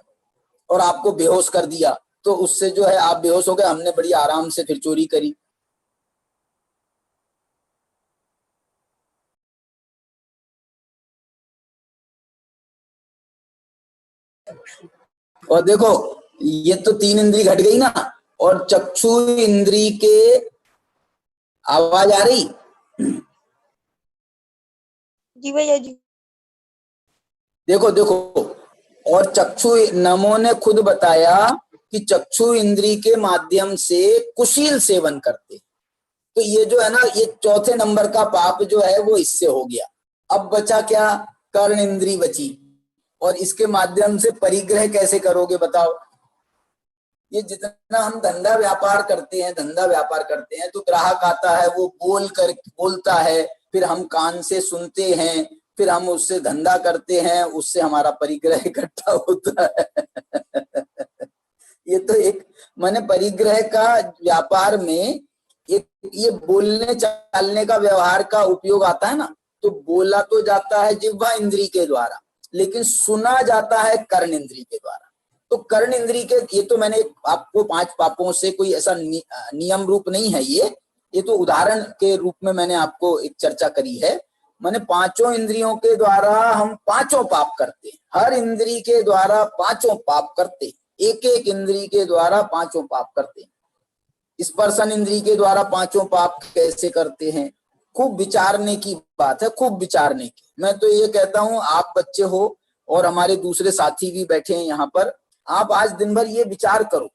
और आपको बेहोश कर दिया, तो उससे जो है आप बेहोश हो गए, हमने बड़ी आराम से फिर चोरी करी। और देखो ये तो 3 इंद्री घट गई ना, और चक्षु इंद्री के, आवाज आ रही? जी भैया जी। देखो देखो, और चक्षु, नमो ने खुद बताया कि चक्षु इंद्री के माध्यम से कुशील सेवन करते। तो ये जो है ना, ये चौथे नंबर का पाप जो है वो इससे हो गया। अब बचा क्या? कर्ण इंद्री बची, और इसके माध्यम से परिग्रह कैसे करोगे बताओ? ये जितना हम धंधा व्यापार करते हैं, तो ग्राहक आता है, वो बोलता है, फिर हम कान से सुनते हैं, फिर हम उससे धंधा करते हैं, उससे हमारा परिग्रह इकट्ठा होता है। ये तो एक माने परिग्रह का व्यापार में एक ये बोलने चालने का व्यवहार का उपयोग आता है ना। तो बोला तो जाता है जिह्वा इंद्री के द्वारा, लेकिन सुना जाता है कर्ण इंद्री के द्वारा। तो कर्ण इंद्री के, ये तो मैंने आपको 5 पापों से कोई ऐसा नियम रूप नहीं है, ये तो उदाहरण के रूप में मैंने आपको एक चर्चा करी है। माने 5 इंद्रियों के द्वारा हम 5 पाप करते हैं, हर इंद्री के द्वारा 5 पाप करते हैं, एक एक इंद्री के द्वारा 5 पाप करते हैं। स्पर्शन इंद्री के द्वारा 5 पाप कैसे करते हैं? खूब विचारने की बात है, खूब विचारने की। मैं तो ये कहता हूं, आप बच्चे हो और हमारे दूसरे साथी भी बैठे हैं यहाँ पर, आप आज दिन भर ये विचार करो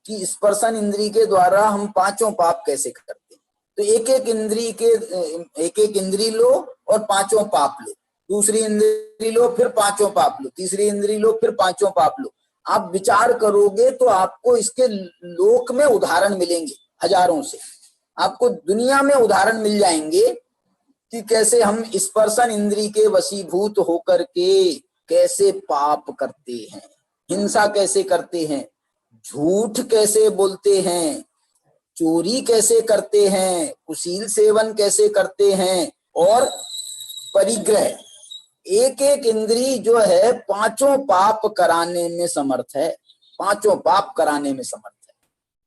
कि स्पर्शन इंद्री के द्वारा हम 5 पाप कैसे करते हैं। तो एक एक इंद्री लो और 5 पाप लो, दूसरी इंद्री लो फिर 5 पाप लो, तीसरी इंद्री लो फिर 5 पाप लो। आप विचार करोगे तो आपको इसके लोक में उदाहरण मिलेंगे, हजारों से आपको दुनिया में उदाहरण मिल जाएंगे कि कैसे हम स्पर्शन इंद्री के वशीभूत होकर के कैसे पाप करते हैं, हिंसा कैसे करते हैं, झूठ कैसे बोलते हैं, चोरी कैसे करते हैं, कुशील सेवन कैसे करते हैं, और परिग्रह। एक एक इंद्री जो है 5 पाप कराने में समर्थ है, 5 पाप कराने में समर्थ है।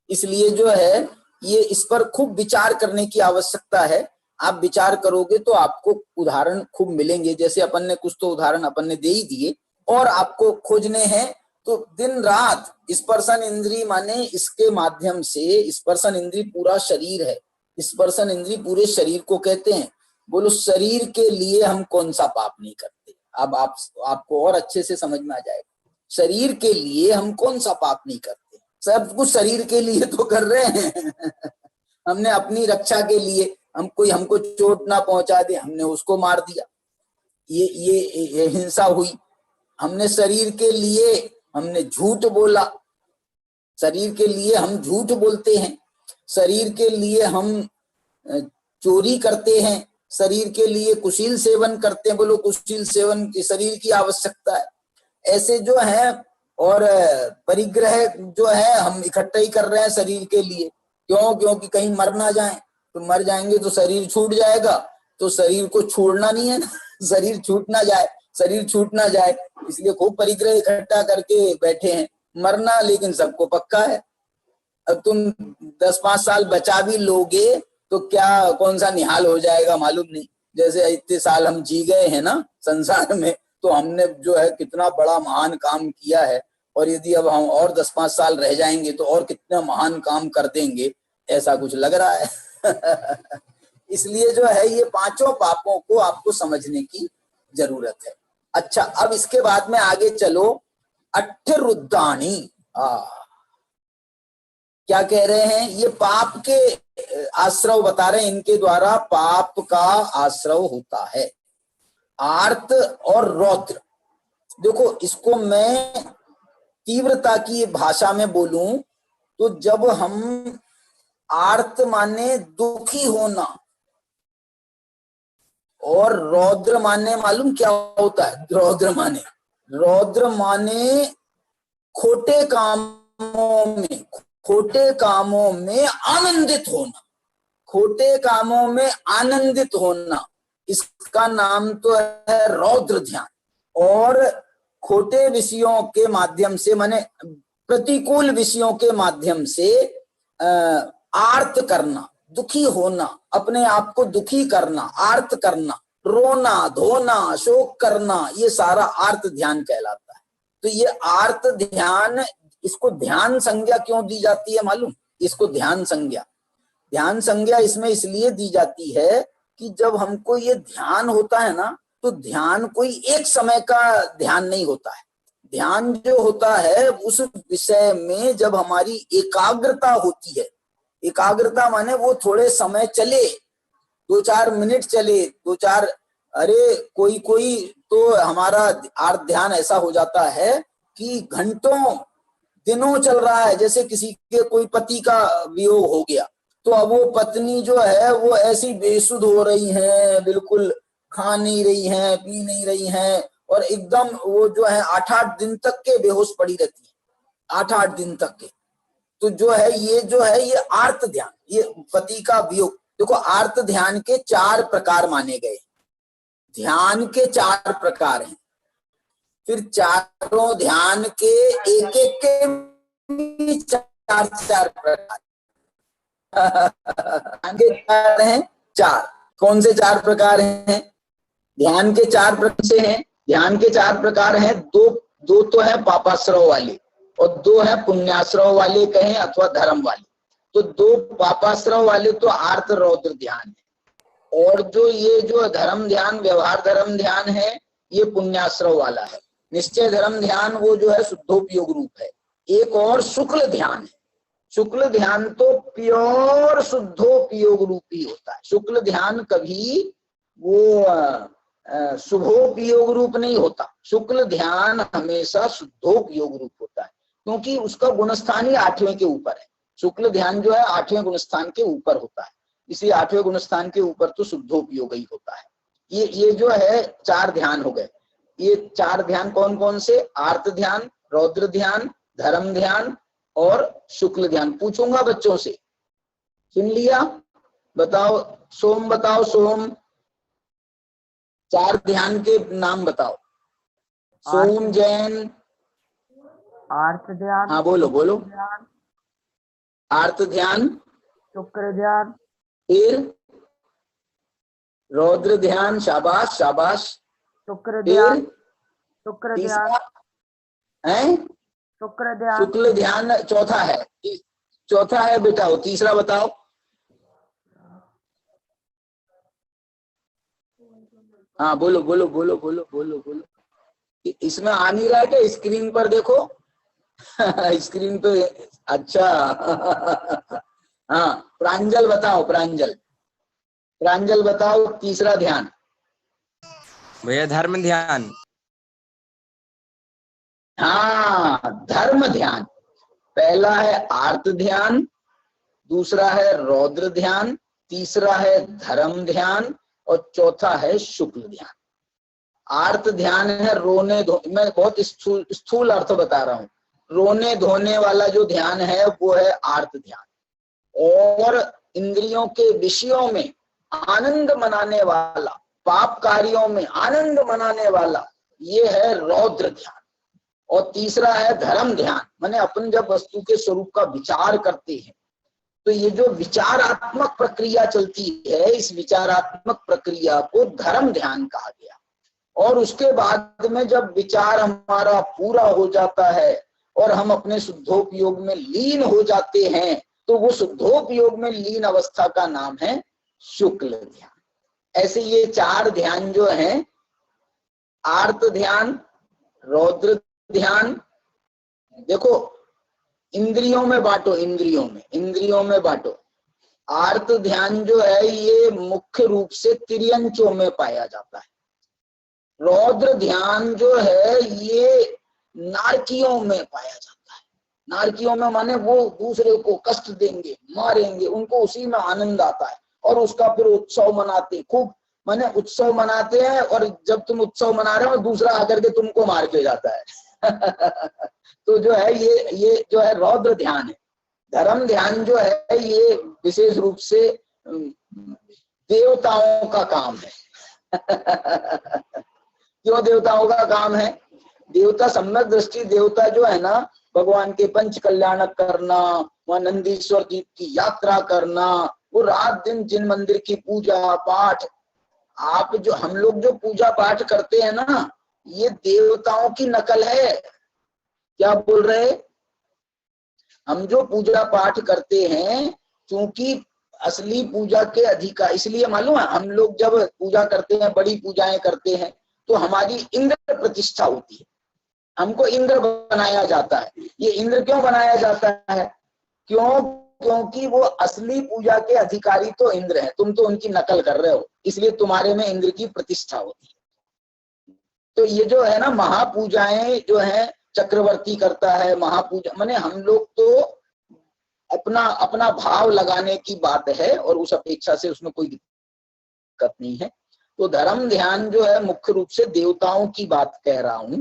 इसलिए जो है ये इस पर खूब विचार करने की आवश्यकता है। आप विचार करोगे तो आपको उदाहरण खूब मिलेंगे। जैसे अपन ने कुछ तो उदाहरण अपन ने दे ही दिए, और आपको खोजने हैं तो दिन रात स्पर्शन इंद्री, माने इसके माध्यम से, स्पर्शन इंद्री पूरा शरीर है, स्पर्शन इंद्री पूरे शरीर को कहते हैं। बोलो शरीर के लिए हम कौन सा पाप नहीं करते? अब आपको और अच्छे से समझ में आ जाएगा, शरीर के लिए हम कौन सा पाप नहीं करते। सब कुछ शरीर के लिए तो कर रहे हैं। हमने अपनी रक्षा के लिए, हमको चोट ना पहुंचा दे, हमने उसको मार दिया, ये हिंसा हुई। हमने शरीर के लिए हमने झूठ बोला, शरीर के लिए हम झूठ बोलते हैं, शरीर के लिए हम चोरी करते हैं, शरीर के लिए कुशील सेवन करते हैं। बोलो कुशील सेवन की शरीर की आवश्यकता है। ऐसे जो है, और परिग्रह जो है हम इकट्ठा ही कर रहे हैं शरीर के लिए। क्यों? क्योंकि कहीं मर ना जाए, तो मर जाएंगे तो शरीर छूट जाएगा, तो शरीर को छोड़ना नहीं है ना। शरीर छूट ना जाए, इसलिए खूब परिग्रह इकट्ठा करके बैठे हैं। मरना लेकिन सबको पक्का है। अब तुम 10-5 साल बचा भी लोगे तो क्या कौन सा निहाल हो जाएगा मालूम नहीं। जैसे इतने साल हम जी गए हैं ना संसार में, तो हमने जो है कितना बड़ा महान काम किया है, और यदि अब हम और 10-5 साल रह जाएंगे तो और कितना महान काम कर देंगे, ऐसा कुछ लग रहा है। इसलिए जो है ये 5 पापों को आपको समझने की जरूरत है। अच्छा, अब इसके बाद में आगे चलो। अट्ठरुद्धानी, क्या कह रहे हैं? ये पाप के आश्रव बता रहे हैं, इनके द्वारा पाप का आश्रव होता है। आर्त और रौद्र, देखो इसको मैं तीव्रता की भाषा में बोलूं तो जब हम आर्त माने दुखी होना, और रौद्र माने मालूम क्या होता है? रौद्र माने खोटे कामों में आनंदित होना, खोटे कामों में आनंदित होना, इसका नाम तो है रौद्र ध्यान। और खोटे विषयों के माध्यम से, माने प्रतिकूल विषयों के माध्यम से आर्त करना, दुखी होना, अपने आप को दुखी करना, आर्त करना, रोना धोना, शोक करना, ये सारा आर्त ध्यान कहलाता है। तो ये आर्त ध्यान, इसको ध्यान संज्ञा क्यों दी जाती है मालूम? इसको ध्यान संज्ञा इसमें इसलिए दी जाती है कि जब हमको ये ध्यान होता है ना, तो ध्यान कोई एक समय का ध्यान नहीं होता है। ध्यान जो होता है उस विषय में जब हमारी एकाग्रता होती है, एकाग्रता माने वो थोड़े समय चले, 2-4 मिनट चले, 2-4, अरे कोई तो हमारा आर्त ध्यान ऐसा हो जाता है कि घंटों दिनों चल रहा है। जैसे किसी के कोई पति का वियोग हो गया, तो अब वो पत्नी जो है वो ऐसी बेसुध हो रही है, बिल्कुल खा नहीं रही है, पी नहीं रही है, और एकदम वो जो है 8-8 दिन तक के बेहोश पड़ी रहती है, 8-8 दिन तक के। तो जो है ये आर्त ध्यान, ये पति का वियोग। देखो आर्त ध्यान के 4 प्रकार माने गए, ध्यान के 4 प्रकार हैं। फिर चारों ध्यान के एक के 4 प्रकार हैं। 4 कौन से 4 प्रकार हैं? ध्यान के 4 प्रकार से हैं। ध्यान के 4 प्रकार हैं। दो तो है पापाश्रव वाले और 2 है पुण्याश्रव वाले कहें अथवा धर्म वाले। तो 2 पापाश्रव वाले तो आर्त रौद्र ध्यान है, और जो ये जो धर्म ध्यान, व्यवहार धर्म ध्यान है, ये पुण्याश्रव वाला है। निश्चय धर्म ध्यान वो जो है शुद्धोपयोग रूप है। एक और शुक्ल ध्यान है। शुक्ल ध्यान तो प्योर शुद्धोपयोग रूप ही होता है। शुक्ल ध्यान कभी वो शुभोपयोग रूप नहीं होता। शुक्ल ध्यान हमेशा शुद्धोपयोग रूप होता है, क्योंकि उसका गुणस्थान ही 8वें के ऊपर है। शुक्ल ध्यान जो है 8वें गुणस्थान के ऊपर होता है, इसलिए 8वें गुणस्थान के ऊपर तो शुद्धोपयोग ही होता है। ये जो है 4 ध्यान हो गए। ये 4 ध्यान कौन कौन से? आर्त ध्यान, रौद्र ध्यान, धर्म ध्यान और शुक्ल ध्यान। पूछूंगा बच्चों से, सुन लिया? बताओ सोम, बताओ सोम, 4 ध्यान के नाम बताओ। सोम जैन। आर्त ध्यान। हाँ बोलो। आर्त ध्यान, शुक्र ध्यान, फिर रौद्र ध्यान, शाबाश शाबाश, शुक्र ध्यान, तीसरा है शुक्र ध्यान, शुक्ल ध्यान, चौथा है बेटा। वो तीसरा बताओ। हाँ बोलो। इसमें आ नहीं रहा है क्या? स्क्रीन पर देखो। स्क्रीन पे। अच्छा। हाँ प्रांजल बताओ, प्रांजल बताओ तीसरा ध्यान। भैया धर्म ध्यान। हाँ धर्म ध्यान। पहला है आर्त ध्यान, दूसरा है रौद्र ध्यान, तीसरा है धर्म ध्यान और चौथा है शुक्ल ध्यान। आर्त ध्यान है रोने मैं बहुत स्थूल अर्थ बता रहा हूँ। रोने धोने वाला जो ध्यान है वो है आर्त ध्यान। और इंद्रियों के विषयों में आनंद मनाने वाला, पाप कार्यों में आनंद मनाने वाला, ये है रौद्र ध्यान। और तीसरा है धर्म ध्यान, माने अपन जब वस्तु के स्वरूप का विचार करते हैं तो ये जो विचारात्मक प्रक्रिया चलती है, इस विचारात्मक प्रक्रिया को धर्म ध्यान कहा गया। और उसके बाद में जब विचार हमारा पूरा हो जाता है और हम अपने शुद्धोपयोग में लीन हो जाते हैं, तो वो शुद्धोपयोग में लीन अवस्था का नाम है शुक्ल ध्यान। ऐसे ये 4 ध्यान जो हैं, आर्त ध्यान, रौद्र ध्यान, देखो इंद्रियों में बांटो, इंद्रियों में बांटो। आर्त ध्यान जो है ये मुख्य रूप से तिर्यंचों में पाया जाता है। रौद्र ध्यान जो है ये नारकियों में पाया जाता है। नारकियों में माने वो दूसरे को कष्ट देंगे, मारेंगे, उनको उसी में आनंद आता है और उसका फिर उत्सव मनाते, खूब माने उत्सव मनाते हैं, और जब तुम उत्सव मना रहे हो दूसरा आकर के तुमको मार के जाता है। तो जो है ये जो है रौद्र ध्यान है। धर्म ध्यान जो है ये विशेष रूप से देवताओं का काम है। क्यों देवताओं का काम है? देवता सम्यक दृष्टि देवता जो है ना, भगवान के पंच कल्याण करना, वहां नंदीश्वर जी की यात्रा करना, वो रात दिन जिन मंदिर की पूजा पाठ, आप जो हम लोग जो पूजा पाठ करते हैं ना, ये देवताओं की नकल है। क्या बोल रहे? हम जो पूजा पाठ करते हैं, क्योंकि असली पूजा के अधिकार, इसलिए मालूम है हम लोग जब पूजा करते हैं, बड़ी पूजाएं करते हैं, तो हमारी इंद्र प्रतिष्ठा होती है, हमको इंद्र बनाया जाता है। ये इंद्र क्यों बनाया जाता है? क्योंकि वो असली पूजा के अधिकारी तो इंद्र हैं, तुम तो उनकी नकल कर रहे हो, इसलिए तुम्हारे में इंद्र की प्रतिष्ठा होती है। तो ये जो है ना महापूजाएं जो है चक्रवर्ती करता है, महापूजा माने हम लोग तो अपना अपना भाव लगाने की बात है, और उस अपेक्षा से उसमें कोई दिक्कत नहीं है। तो धर्म ध्यान जो है मुख्य रूप से देवताओं की बात कह रहा हूं।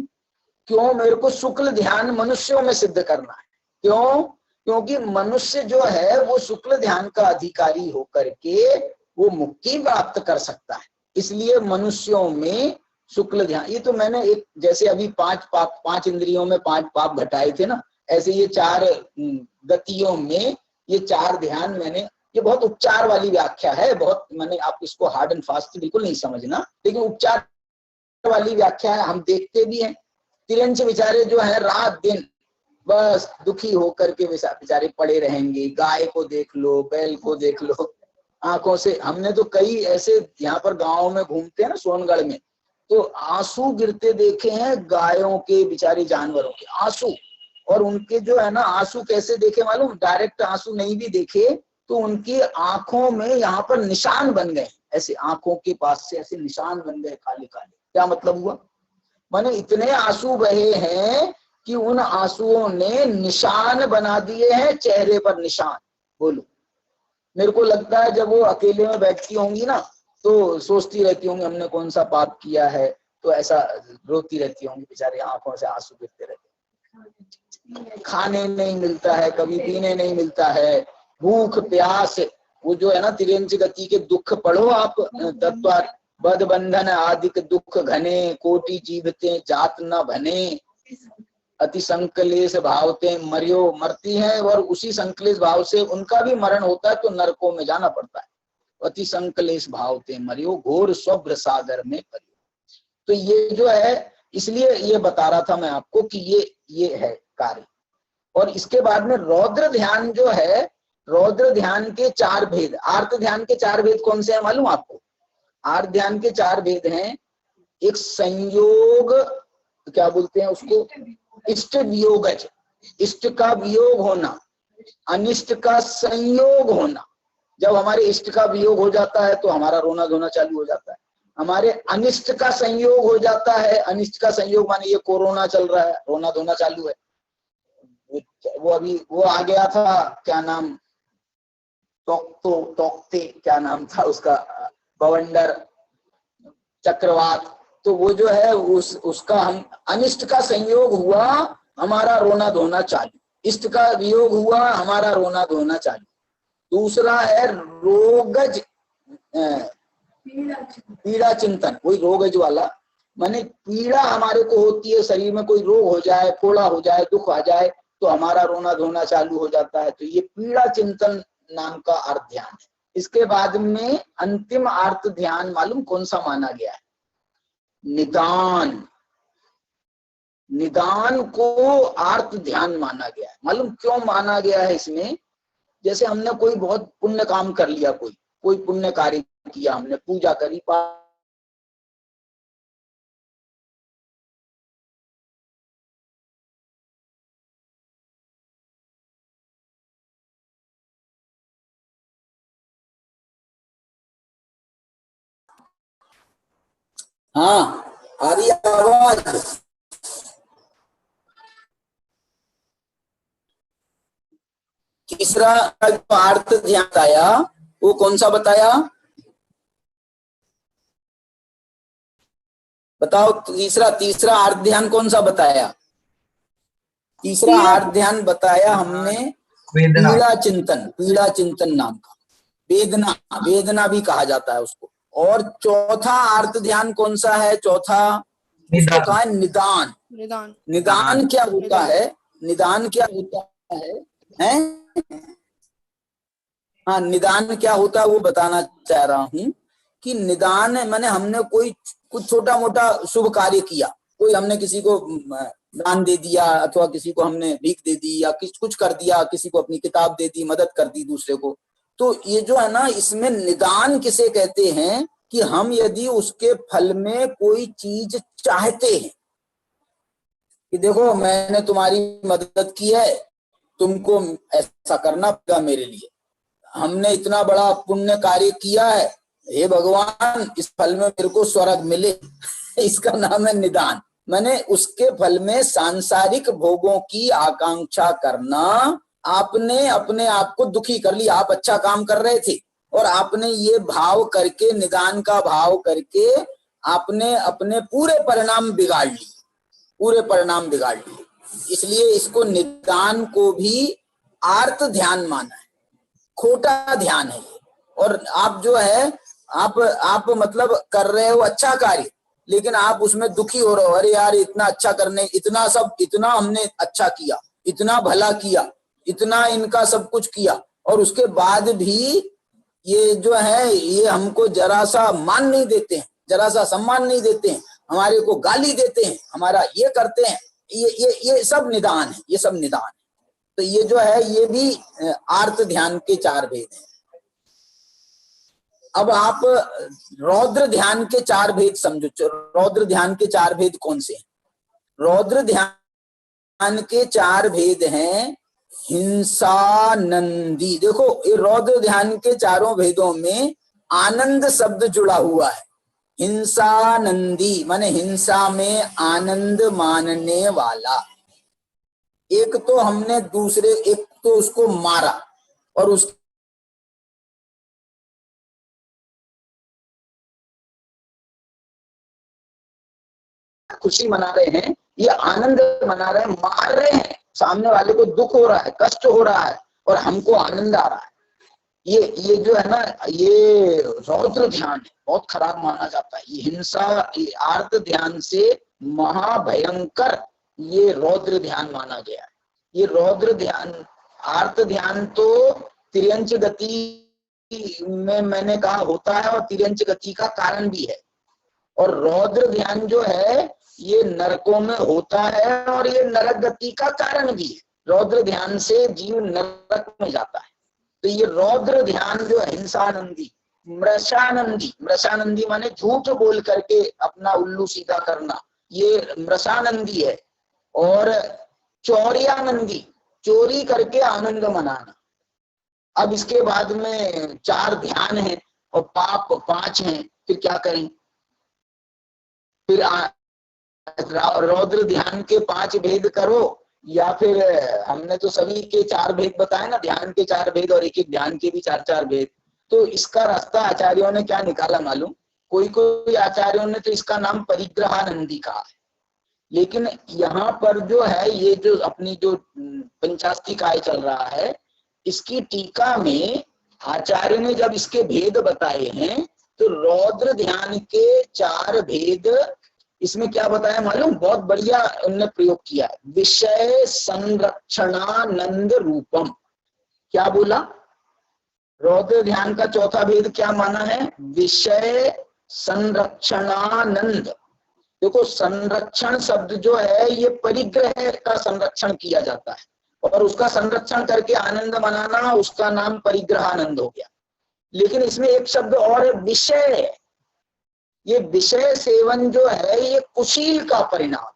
क्यों? मेरे को शुक्ल ध्यान मनुष्यों में सिद्ध करना है। क्यों? क्योंकि मनुष्य जो है वो शुक्ल ध्यान का अधिकारी होकर के वो मुक्ति प्राप्त कर सकता है, इसलिए मनुष्यों में शुक्ल ध्यान। ये तो मैंने एक, जैसे अभी 5 इंद्रियों में 5 पाप घटाए थे ना, ऐसे ये 4 गतियों में ये 4 ध्यान मैंने, ये बहुत उपचार वाली व्याख्या है, बहुत मैंने, आप इसको हार्ड एंड फास्ट बिल्कुल नहीं समझना, लेकिन उपचार वाली व्याख्या है। हम देखते भी हैं तिरंच बेचारे जो है रात दिन बस दुखी होकर के बेचारे पड़े रहेंगे। गाय को देख लो, बैल को देख लो, आंखों से, हमने तो कई ऐसे यहाँ पर गांव में घूमते हैं ना सोनगढ़ में, तो आंसू गिरते देखे हैं गायों के, बेचारे जानवरों के आंसू। और उनके जो है ना आंसू कैसे देखे मालूम? डायरेक्ट आंसू नहीं भी देखे तो उनकी आंखों में यहाँ पर निशान बन गए, ऐसे आंखों के पास से ऐसे निशान बन गए काले काले। क्या मतलब हुआ? माने इतने आंसू बहे हैं कि उन आंसुओं ने निशान बना दिए हैं चेहरे पर, निशान। बोलो, मेरे को लगता है जब वो अकेले में बैठती होंगी ना, तो सोचती रहती होंगी हमने कौन सा पाप किया है, तो ऐसा रोती रहती होंगी बेचारी, आंखों से आंसू गिरते रहते। खाने नहीं मिलता है, कभी पीने नहीं मिलता है, भूख प्यास, वो जो है ना तिरंच गति के दुख पढ़ो आप, तत्व बद बंधन आदिक दुख घने, कोटि जीवते जात न भने, अति संकलेश भावते मरियो, मरती हैं और उसी संकलेश भाव से उनका भी मरण होता है, तो नरकों में जाना पड़ता है। अति संकलेश भावते मरियो, घोर स्वभ्र सागर में परियो। तो ये जो है, इसलिए ये बता रहा था मैं आपको कि ये है कार्य। और इसके बाद में रौद्र ध्यान जो है, रौद्र ध्यान के 4 भेद, आर्त ध्यान के 4 भेद कौन से हैं मालूम आपको? आर्त ध्यान के 4 भेद हैं। एक संयोग, क्या बोलते हैं उसको? इष्ट वियोगज, इष्ट का वियोग होना, अनिष्ट का संयोग होना। जब हमारे इष्ट का वियोग हो जाता है तो हमारा रोना धोना चालू हो जाता है। हमारे अनिष्ट का संयोग हो जाता है, अनिष्ट का संयोग माने ये कोरोना चल रहा है, रोना धोना चालू है। वो अभी वो आ गया था, क्या नाम, टोकते क्या नाम था उसका, बवंडर, चक्रवात, तो वो जो है उसका हम अनिष्ट का संयोग हुआ, हमारा रोना धोना चालू। इष्ट का वियोग हुआ, हमारा रोना धोना चालू। दूसरा है रोगज, पीड़ा चिंतन, वही रोगज वाला, माने पीड़ा हमारे को होती है, शरीर में कोई रोग हो जाए, फोड़ा हो जाए, दुख आ जाए, तो हमारा रोना धोना चालू हो जाता है। तो ये पीड़ा चिंतन नाम का अर्थ ध्यान है। इसके बाद में अंतिम अर्थ ध्यान मालूम कौन सा माना गया है? निदान। निदान को आर्त ध्यान माना गया है। मालूम क्यों माना गया है इसमें? जैसे हमने कोई बहुत पुण्य काम कर लिया, कोई पुण्य कार्य किया, हमने पूजा करी, हाँ आ रही आवाज। तीसरा जो आर्त ध्यान आया वो कौन सा बताया? बताओ तीसरा तीसरा आर्त ध्यान कौन सा बताया? तीसरा आर्त ध्यान बताया हमने वेदना। पीड़ा चिंतन नाम का, वेदना, वेदना भी कहा जाता है उसको। और चौथा आर्त ध्यान कौन सा है? चौथा उसको कहा है निदान। निदान। निदान क्या होता है? निदान क्या होता है? हैं? हाँ, निदान क्या होता है वो बताना चाह रहा हूं कि निदान माने हमने कोई कुछ छोटा मोटा शुभ कार्य किया, कोई हमने किसी को दान दे दिया, अथवा किसी को हमने भीख दे दी, या कुछ कर दिया, किसी को अपनी किताब दे दी, मदद कर दी दूसरे को। तो ये जो है ना, इसमें निदान किसे कहते हैं कि हम यदि उसके फल में कोई चीज चाहते हैं कि देखो मैंने तुम्हारी मदद की है, तुमको ऐसा करना पड़ेगा मेरे लिए, हमने इतना बड़ा पुण्य कार्य किया है, हे भगवान इस फल में मेरे को स्वर्ग मिले इसका नाम है निदान। माने उसके फल में सांसारिक भोगों की आकांक्षा करना, आपने अपने आप को दुखी कर लिया। आप अच्छा काम कर रहे थे और आपने ये भाव करके, निदान का भाव करके आपने अपने पूरे परिणाम बिगाड़ लिए, पूरे परिणाम बिगाड़ लिए। इसलिए इसको निदान को भी आर्त ध्यान माना है, खोटा ध्यान है ये। और आप जो है आप मतलब कर रहे हो अच्छा कार्य, लेकिन आप उसमें दुखी हो रहे हो, अरे यार इतना अच्छा करने, इतना हमने अच्छा किया, इतना भला किया, इतना इनका सब कुछ किया, और उसके बाद भी ये जो है ये हमको जरा सा मान नहीं देते हैं, जरा सा सम्मान नहीं देते हैं, हमारे को गाली देते हैं, हमारा ये करते हैं, ये सब निदान है, ये सब निदान है। तो ये जो है ये भी आर्त ध्यान के 4 भेद हैं। अब आप रौद्र ध्यान के 4 भेद समझो। रौद्र ध्यान के 4 भेद कौन से हैं? रौद्र ध्यान के 4 भेद हैं हिंसानंदी। देखो ये रौद्र ध्यान के 4 भेदों में आनंद शब्द जुड़ा हुआ है। हिंसानंदी माने हिंसा में आनंद मानने वाला। एक तो हमने दूसरे, एक तो उसको मारा और उस खुशी मना रहे हैं, ये आनंद मना रहे हैं, मार रहे हैं, सामने वाले को दुख हो रहा है, कष्ट हो रहा है और हमको आनंद आ रहा है। ये जो है ना, ये रौद्र ध्यान है, बहुत खराब माना जाता है। ये हिंसा, ये आर्त ध्यान से महाभयंकर ये रौद्र ध्यान माना गया है। ये रौद्र ध्यान, आर्त ध्यान तो तिर्यंच गति में मैंने कहा होता है और तिर्यंच गति का कारण भी है। और रौद्र ध्यान जो है ये नरकों में होता है और ये नरक गति का कारण भी है। रौद्र ध्यान से जीव नरक में जाता है। तो ये रौद्र ध्यान जो हिंसानंदी, मृषानंदी, मृषानंदी माने झूठ बोल करके अपना उल्लू सीधा करना, ये मृषानंदी है। और चौर्यानंदी, चोरी करके आनंद मनाना। अब इसके बाद में 4 ध्यान है और पाप 5 हैं, फिर क्या करें? फिर रौद्र ध्यान के 5 भेद करो, या फिर हमने तो सभी के 4 भेद बताए ना, ध्यान के 4 भेद और एक एक ध्यान के भी 4-4 भेद। तो इसका रास्ता आचार्यों ने क्या निकाला मालूम? कोई आचार्यों ने तो इसका नाम परिग्रहानंदी कहा है। लेकिन यहाँ पर जो है ये जो अपनी जो पंचास्तिकाय चल रहा है, इसकी टीका में आचार्य ने जब इसके भेद बताए हैं तो रौद्र ध्यान के 4 भेद इसमें क्या बताया मालूम? बहुत बढ़िया उन्होंने प्रयोग किया है। विषय संरक्षणानंद रूपम। क्या बोला? रौद्र ध्यान का 4था भेद क्या माना है? विषय संरक्षणानंद। देखो संरक्षण शब्द जो है ये परिग्रह का संरक्षण किया जाता है और उसका संरक्षण करके आनंद मनाना, उसका नाम परिग्रहानंद हो गया। लेकिन इसमें एक शब्द और है, विषय। ये विषय सेवन जो है ये कुशील का परिणाम है।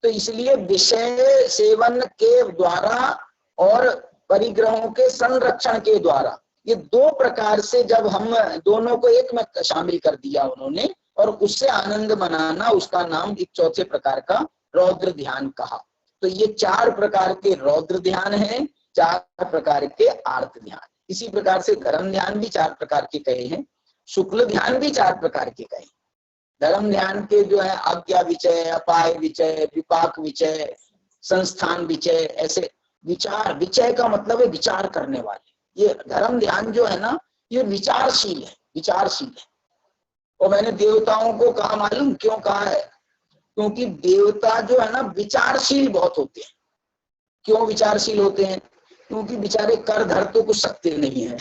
तो इसलिए विषय सेवन के द्वारा और परिग्रहों के संरक्षण के द्वारा, ये 2 प्रकार से जब हम दोनों को एक में शामिल कर दिया उन्होंने और उससे आनंद मनाना, उसका नाम एक 4थे प्रकार का रौद्र ध्यान कहा। तो ये 4 प्रकार के रौद्र ध्यान हैं, 4 प्रकार के आर्त ध्यान। इसी प्रकार से धर्म ध्यान भी 4 प्रकार के कहे हैं, शुक्ल ध्यान भी 4 प्रकार के कहे। धर्म ध्यान के जो है आज्ञा विचय, अपाय विचय, विपाक विचय, संस्थान विचय, ऐसे विचार, विचय का मतलब है विचार करने वाले। ये धर्म ध्यान जो है ना, ये विचारशील है, विचारशील है। और मैंने देवताओं को कहा, मालूम क्यों कहा है? क्योंकि देवता जो है ना विचारशील बहुत होते हैं। क्यों विचारशील होते हैं? क्योंकि बेचारे कर धर तो कुछ सकते नहीं है।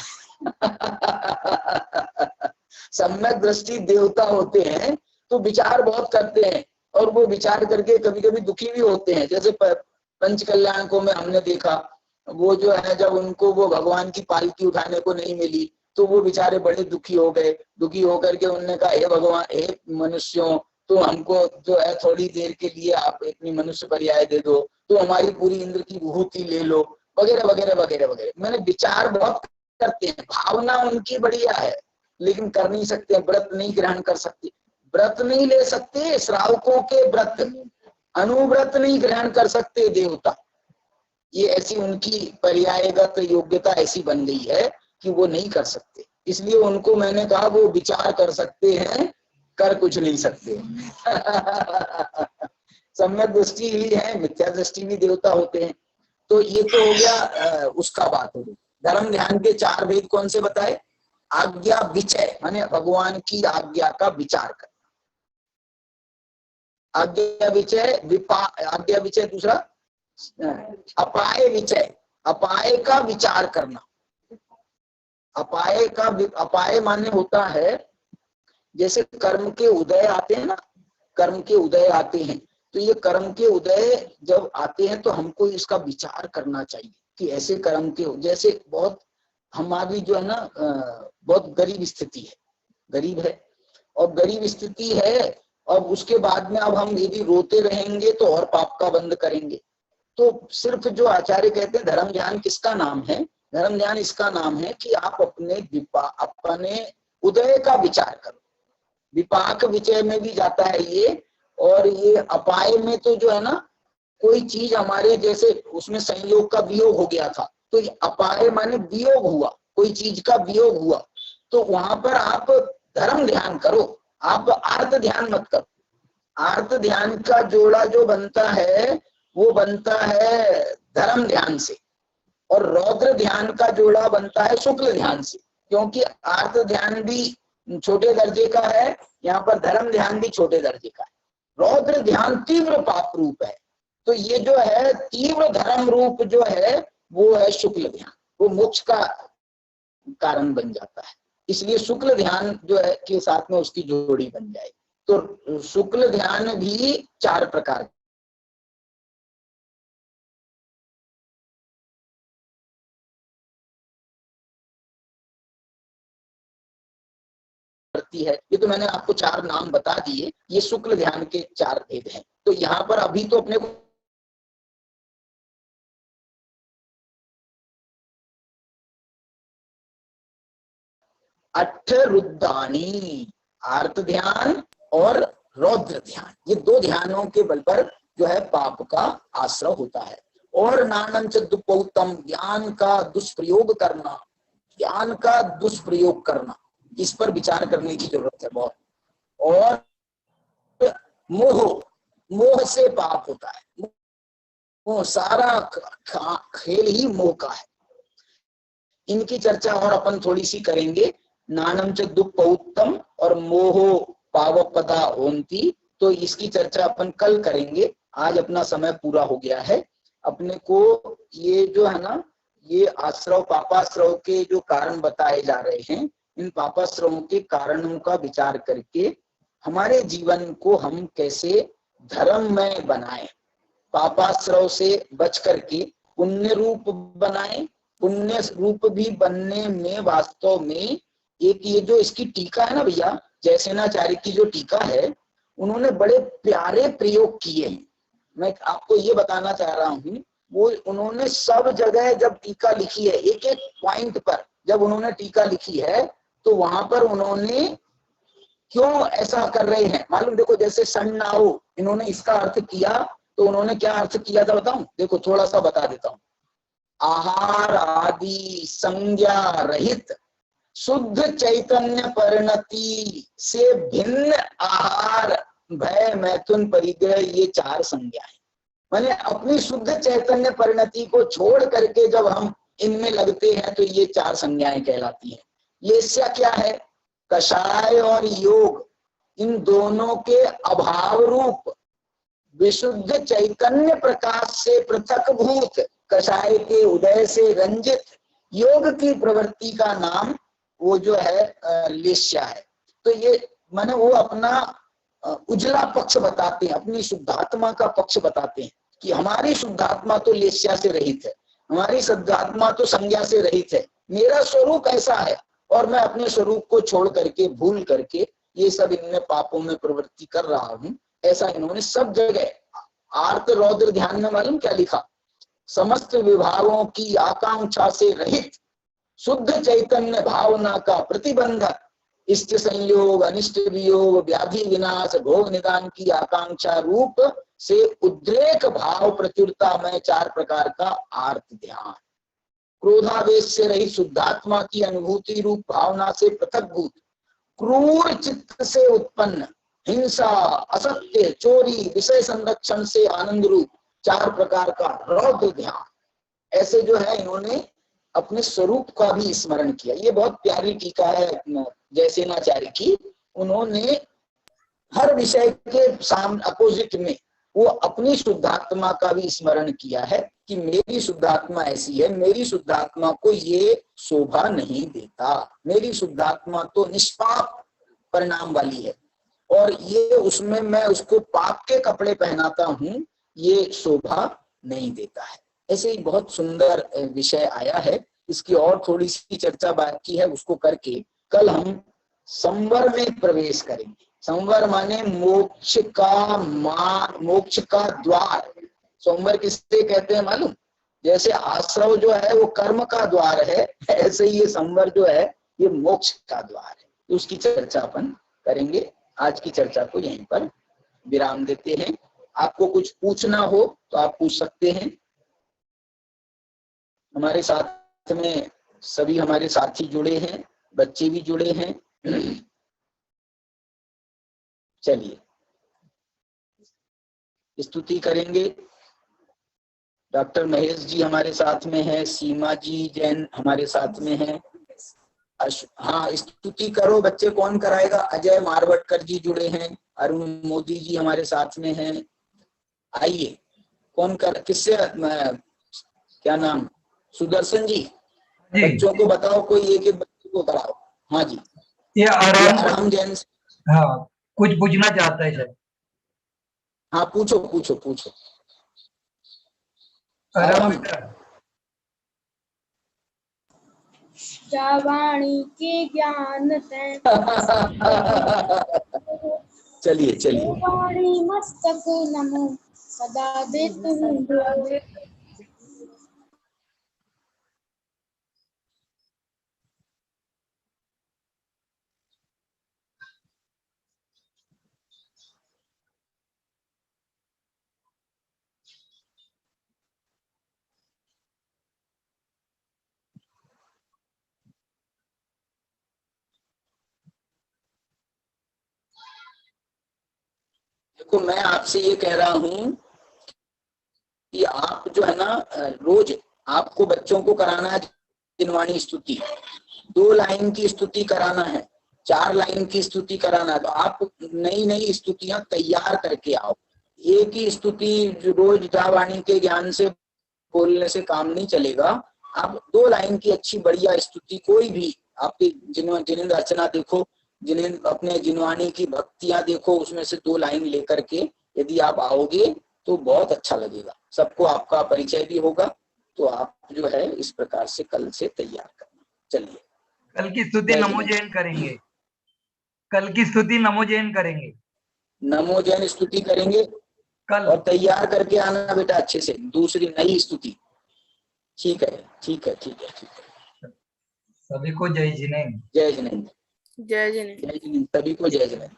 सम्यक दृष्टि देवता होते हैं तो विचार बहुत करते हैं, और वो विचार करके कभी कभी दुखी भी होते हैं। जैसे पंच कल्याणकों में हमने देखा, वो जो है जब उनको वो भगवान की पालकी उठाने को नहीं मिली तो वो बेचारे बड़े दुखी हो गए। दुखी होकर के उन्होंने कहा, हे भगवान, हे मनुष्यों, तो हमको जो है थोड़ी देर के लिए आप इतनी मनुष्य पर्याय दे दो, तो हमारी पूरी इंद्र की विभूति ले लो, वगैरह वगैरह वगैरह वगैरह। मैंने विचार बहुत करते हैं, भावना उनकी बढ़िया है, लेकिन कर नहीं सकते, व्रत नहीं ग्रहण कर सकते, व्रत नहीं ले सकते, श्रावकों के व्रत, अनुव्रत नहीं ग्रहण कर सकते देवता। ये ऐसी उनकी पर्यायगत योग्यता ऐसी बन गई है कि वो नहीं कर सकते। इसलिए उनको मैंने कहा वो विचार कर सकते हैं, कर कुछ नहीं सकते। सम्यक दृष्टि ही है, मिथ्या दृष्टि भी देवता होते हैं। तो ये तो हो गया उसका बात हो गई। धर्म ध्यान के चार भेद कौन से बताए? आज्ञा विचय माने भगवान की आज्ञा का विचार करना, आज्ञा विचय, आज्ञा विचय दूसरा, अपाय विचय, अपाय का विचार करना। अपाय का, अपाय माने होता है जैसे कर्म के उदय आते हैं ना, कर्म के उदय आते हैं, तो ये कर्म के उदय जब आते हैं तो हमको इसका विचार करना चाहिए कि ऐसे कर्म के, जैसे बहुत हमारी जो है ना बहुत गरीब स्थिति है, गरीब है और गरीब स्थिति है, और उसके बाद में अब हम यदि रोते रहेंगे तो और पाप का बंद करेंगे। तो सिर्फ जो आचार्य कहते हैं धर्म ध्यान किसका नाम है? धर्म ध्यान इसका नाम है कि आप अपने उदय का विचार करो। विपाक विचय में भी जाता है ये, और ये अपाय में तो जो है ना कोई चीज हमारे जैसे उसमें संयोग का वियोग हो गया था, तो ये अपाय माने वियोग हुआ, कोई चीज का वियोग हुआ, तो वहां पर आप धर्म ध्यान करो, आप आर्त ध्यान मत करो। आर्त ध्यान का जोड़ा जो बनता है वो बनता है धर्म ध्यान से, और रौद्र ध्यान का जोड़ा बनता है शुक्ल ध्यान से। क्योंकि आर्त ध्यान भी छोटे दर्जे का है, यहाँ पर धर्म ध्यान भी छोटे दर्जे का है। रौद्र ध्यान तीव्र पाप रूप है, तो ये जो है तीव्र धर्म रूप जो है वो है शुक्ल ध्यान, वो मोक्ष का कारण बन जाता है। इसलिए शुक्ल ध्यान जो है के साथ में उसकी जोड़ी बन जाए। तो शुक्ल ध्यान भी चार प्रकार करती है। ये तो मैंने आपको चार नाम बता दिए, ये शुक्ल ध्यान के चार भेद हैं। तो यहाँ पर अभी तो अपने को अठ रुद्राणी, आर्त ध्यान और रौद्र ध्यान, ये दो ध्यानों के बल पर जो है पाप का आश्रय होता है। और नानम च दुपौतम, ज्ञान का दुष्प्रयोग करना, ज्ञान का दुष्प्रयोग करना, इस पर विचार करने की जरूरत है बहुत। और मोह, मोह से पाप होता है, वो सारा खेल ही मोह का है। इनकी चर्चा और अपन थोड़ी सी करेंगे। नानम च दुपौतम और मोहो पावपदा होंती, तो इसकी चर्चा अपन कल करेंगे। आज अपना समय पूरा हो गया है। अपने को ये जो है ना, ये आश्रव पापाश्रव के जो कारण बताए जा रहे हैं, इन पापाश्रवों के कारणों का विचार करके हमारे जीवन को हम कैसे धर्म में बनाएं, पापाश्रव से बच करके पुण्य रूप बनाएं। पुण्य रूप भी बनने में वास्तव में एक ये जो इसकी टीका है ना भैया, जयसेनाचार्य की जो टीका है, उन्होंने बड़े प्यारे प्रयोग किए हैं। मैं आपको ये बताना चाह रहा हूँ, वो उन्होंने सब जगह जब टीका लिखी है, एक एक पॉइंट पर जब उन्होंने टीका लिखी है, तो वहां पर उन्होंने क्यों ऐसा कर रहे हैं मालूम? देखो, जैसे सन्नाओ, इन्होंने इसका अर्थ किया, तो उन्होंने क्या अर्थ किया था बताऊं? देखो थोड़ा सा बता देता हूं। आहार आदि संज्ञा रहित शुद्ध चैतन्य परिणति से भिन्न आहार, भय, मैथुन, परिग्रह, ये 4 संज्ञाएं। माने अपनी शुद्ध चैतन्य परिणति को छोड़ करके जब हम इनमें लगते हैं तो ये 4 संज्ञाएं कहलाती हैं। लेस्या क्या है? कषाय और योग, इन दोनों के अभाव रूप विशुद्ध चैतन्य प्रकाश से पृथक भूत, कषाय के उदय से रंजित योग की प्रवृत्ति का नाम वो जो है लेस्या है। तो ये माने वो अपना उजला पक्ष बताते हैं, अपनी शुद्धात्मा का पक्ष बताते हैं कि हमारी शुद्धात्मा तो लेस्या से रहित है, हमारी शुद्धात्मा तो संज्ञा से रहित है, मेरा स्वरूप ऐसा है और मैं अपने स्वरूप को छोड़ करके, भूल करके ये सब इनमें पापों में प्रवृत्ति कर रहा हूं। ऐसा इन्होंने सब जगह आर्त रौद्र ध्यान में मालूम क्या लिखा? समस्त विभागों की आकांक्षा से रहित शुद्ध चैतन्य भावना का प्रतिबंधक, इष्ट संयोग, अनिष्ट वियोग, व्याधि विनाश, भोग निदान की आकांक्षा रूप से उद्रेक भाव प्रचुरता में 4 प्रकार का आर्त ध्यान, क्रोधावेश से रहित शुद्धात्मा की अनुभूति रूप भावना से पृथकभूत, क्रूर चित्त से उत्पन्न हिंसा, असत्य, चोरी, विषय संरक्षण से आनंद रूप 4 प्रकार का रौद्र ध्यान, ऐसे जो है इन्होंने अपने स्वरूप का भी स्मरण किया। ये बहुत प्यारी टीका है जयसेनाचार्य की। उन्होंने हर विषय के सामने अपोजिट में वो अपनी शुद्धात्मा का भी स्मरण किया है कि मेरी शुद्धात्मा ऐसी है, मेरी शुद्धात्मा को ये शोभा नहीं देता, मेरी शुद्धात्मा तो निष्पाप परिणाम वाली है और ये उसमें मैं उसको पाप के कपड़े पहनाता हूं, ये शोभा नहीं देता है। ऐसे ही बहुत सुंदर विषय आया है। इसकी और थोड़ी सी चर्चा बाकी है, उसको करके कल हम संवर में प्रवेश करेंगे। संवर माने मोक्ष का द्वार। संवर किससे कहते हैं मालूम? जैसे आश्रव जो है वो कर्म का द्वार है, ऐसे ही ये संवर जो है ये मोक्ष का द्वार है। उसकी चर्चा अपन करेंगे। आज की चर्चा को यहीं पर विराम देते हैं। आपको कुछ पूछना हो तो आप पूछ सकते हैं। हमारे साथ में सभी हमारे साथी जुड़े हैं, बच्चे भी जुड़े हैं। चलिए स्तुति करेंगे। डॉक्टर महेश जी हमारे साथ में है, सीमा जी जैन हमारे साथ में है। हाँ, स्तुति करो बच्चे। कौन कराएगा? अजय मारवटकर जी जुड़े हैं, अरुण मोदी जी हमारे साथ में हैं। आइए, कौन कर, किससे, क्या नाम? सुदर्शन जी, बच्चों को बताओ, कोई एक बच्चे को कराओ। हाँ जी, ये आराम जैन। हाँ, कुछ पूछना चाहता है सर। हाँ पूछो पूछो पूछो। आराम। वाणी के ज्ञान चलिए चलिए। वाणी मस्तक नमो सदा दे तुम। देखो, मैं आपसे ये कह रहा हूं कि आप जो है ना, रोज आपको बच्चों को कराना है जिनवाणी स्तुति। 2 लाइन की स्तुति कराना है, 4 लाइन की स्तुति कराना है। तो आप नई नई स्तुतियां तैयार करके आओ। एक ही स्तुति रोज जावाणी के ज्ञान से बोलने से काम नहीं चलेगा। आप 2 लाइन की अच्छी बढ़िया स्तुति, कोई भी आपकी जिनेंद्र अर्चना देखो, जिनेंद्र अपने जिनवाणी की भक्तियां देखो, उसमें से 2 लाइन लेकर के यदि आप आओगे तो बहुत अच्छा लगेगा। सबको आपका परिचय भी होगा। तो आप जो है इस प्रकार से कल से तैयार करना। चलिए, कल की स्तुति नमो जैन करेंगे। कल की स्तुति नमो जैन करेंगे। नमो जैन स्तुति करेंगे कल। और तैयार करके आना बेटा अच्छे से, दूसरी नई स्तुति। ठीक है ठीक है ठीक है ठीक है। सभी को जय जिनेंद्र। जय जिनेंद्र। जय जिनेंद्र। जय जिनेंद्र, सभी को जय जिनेंद्र।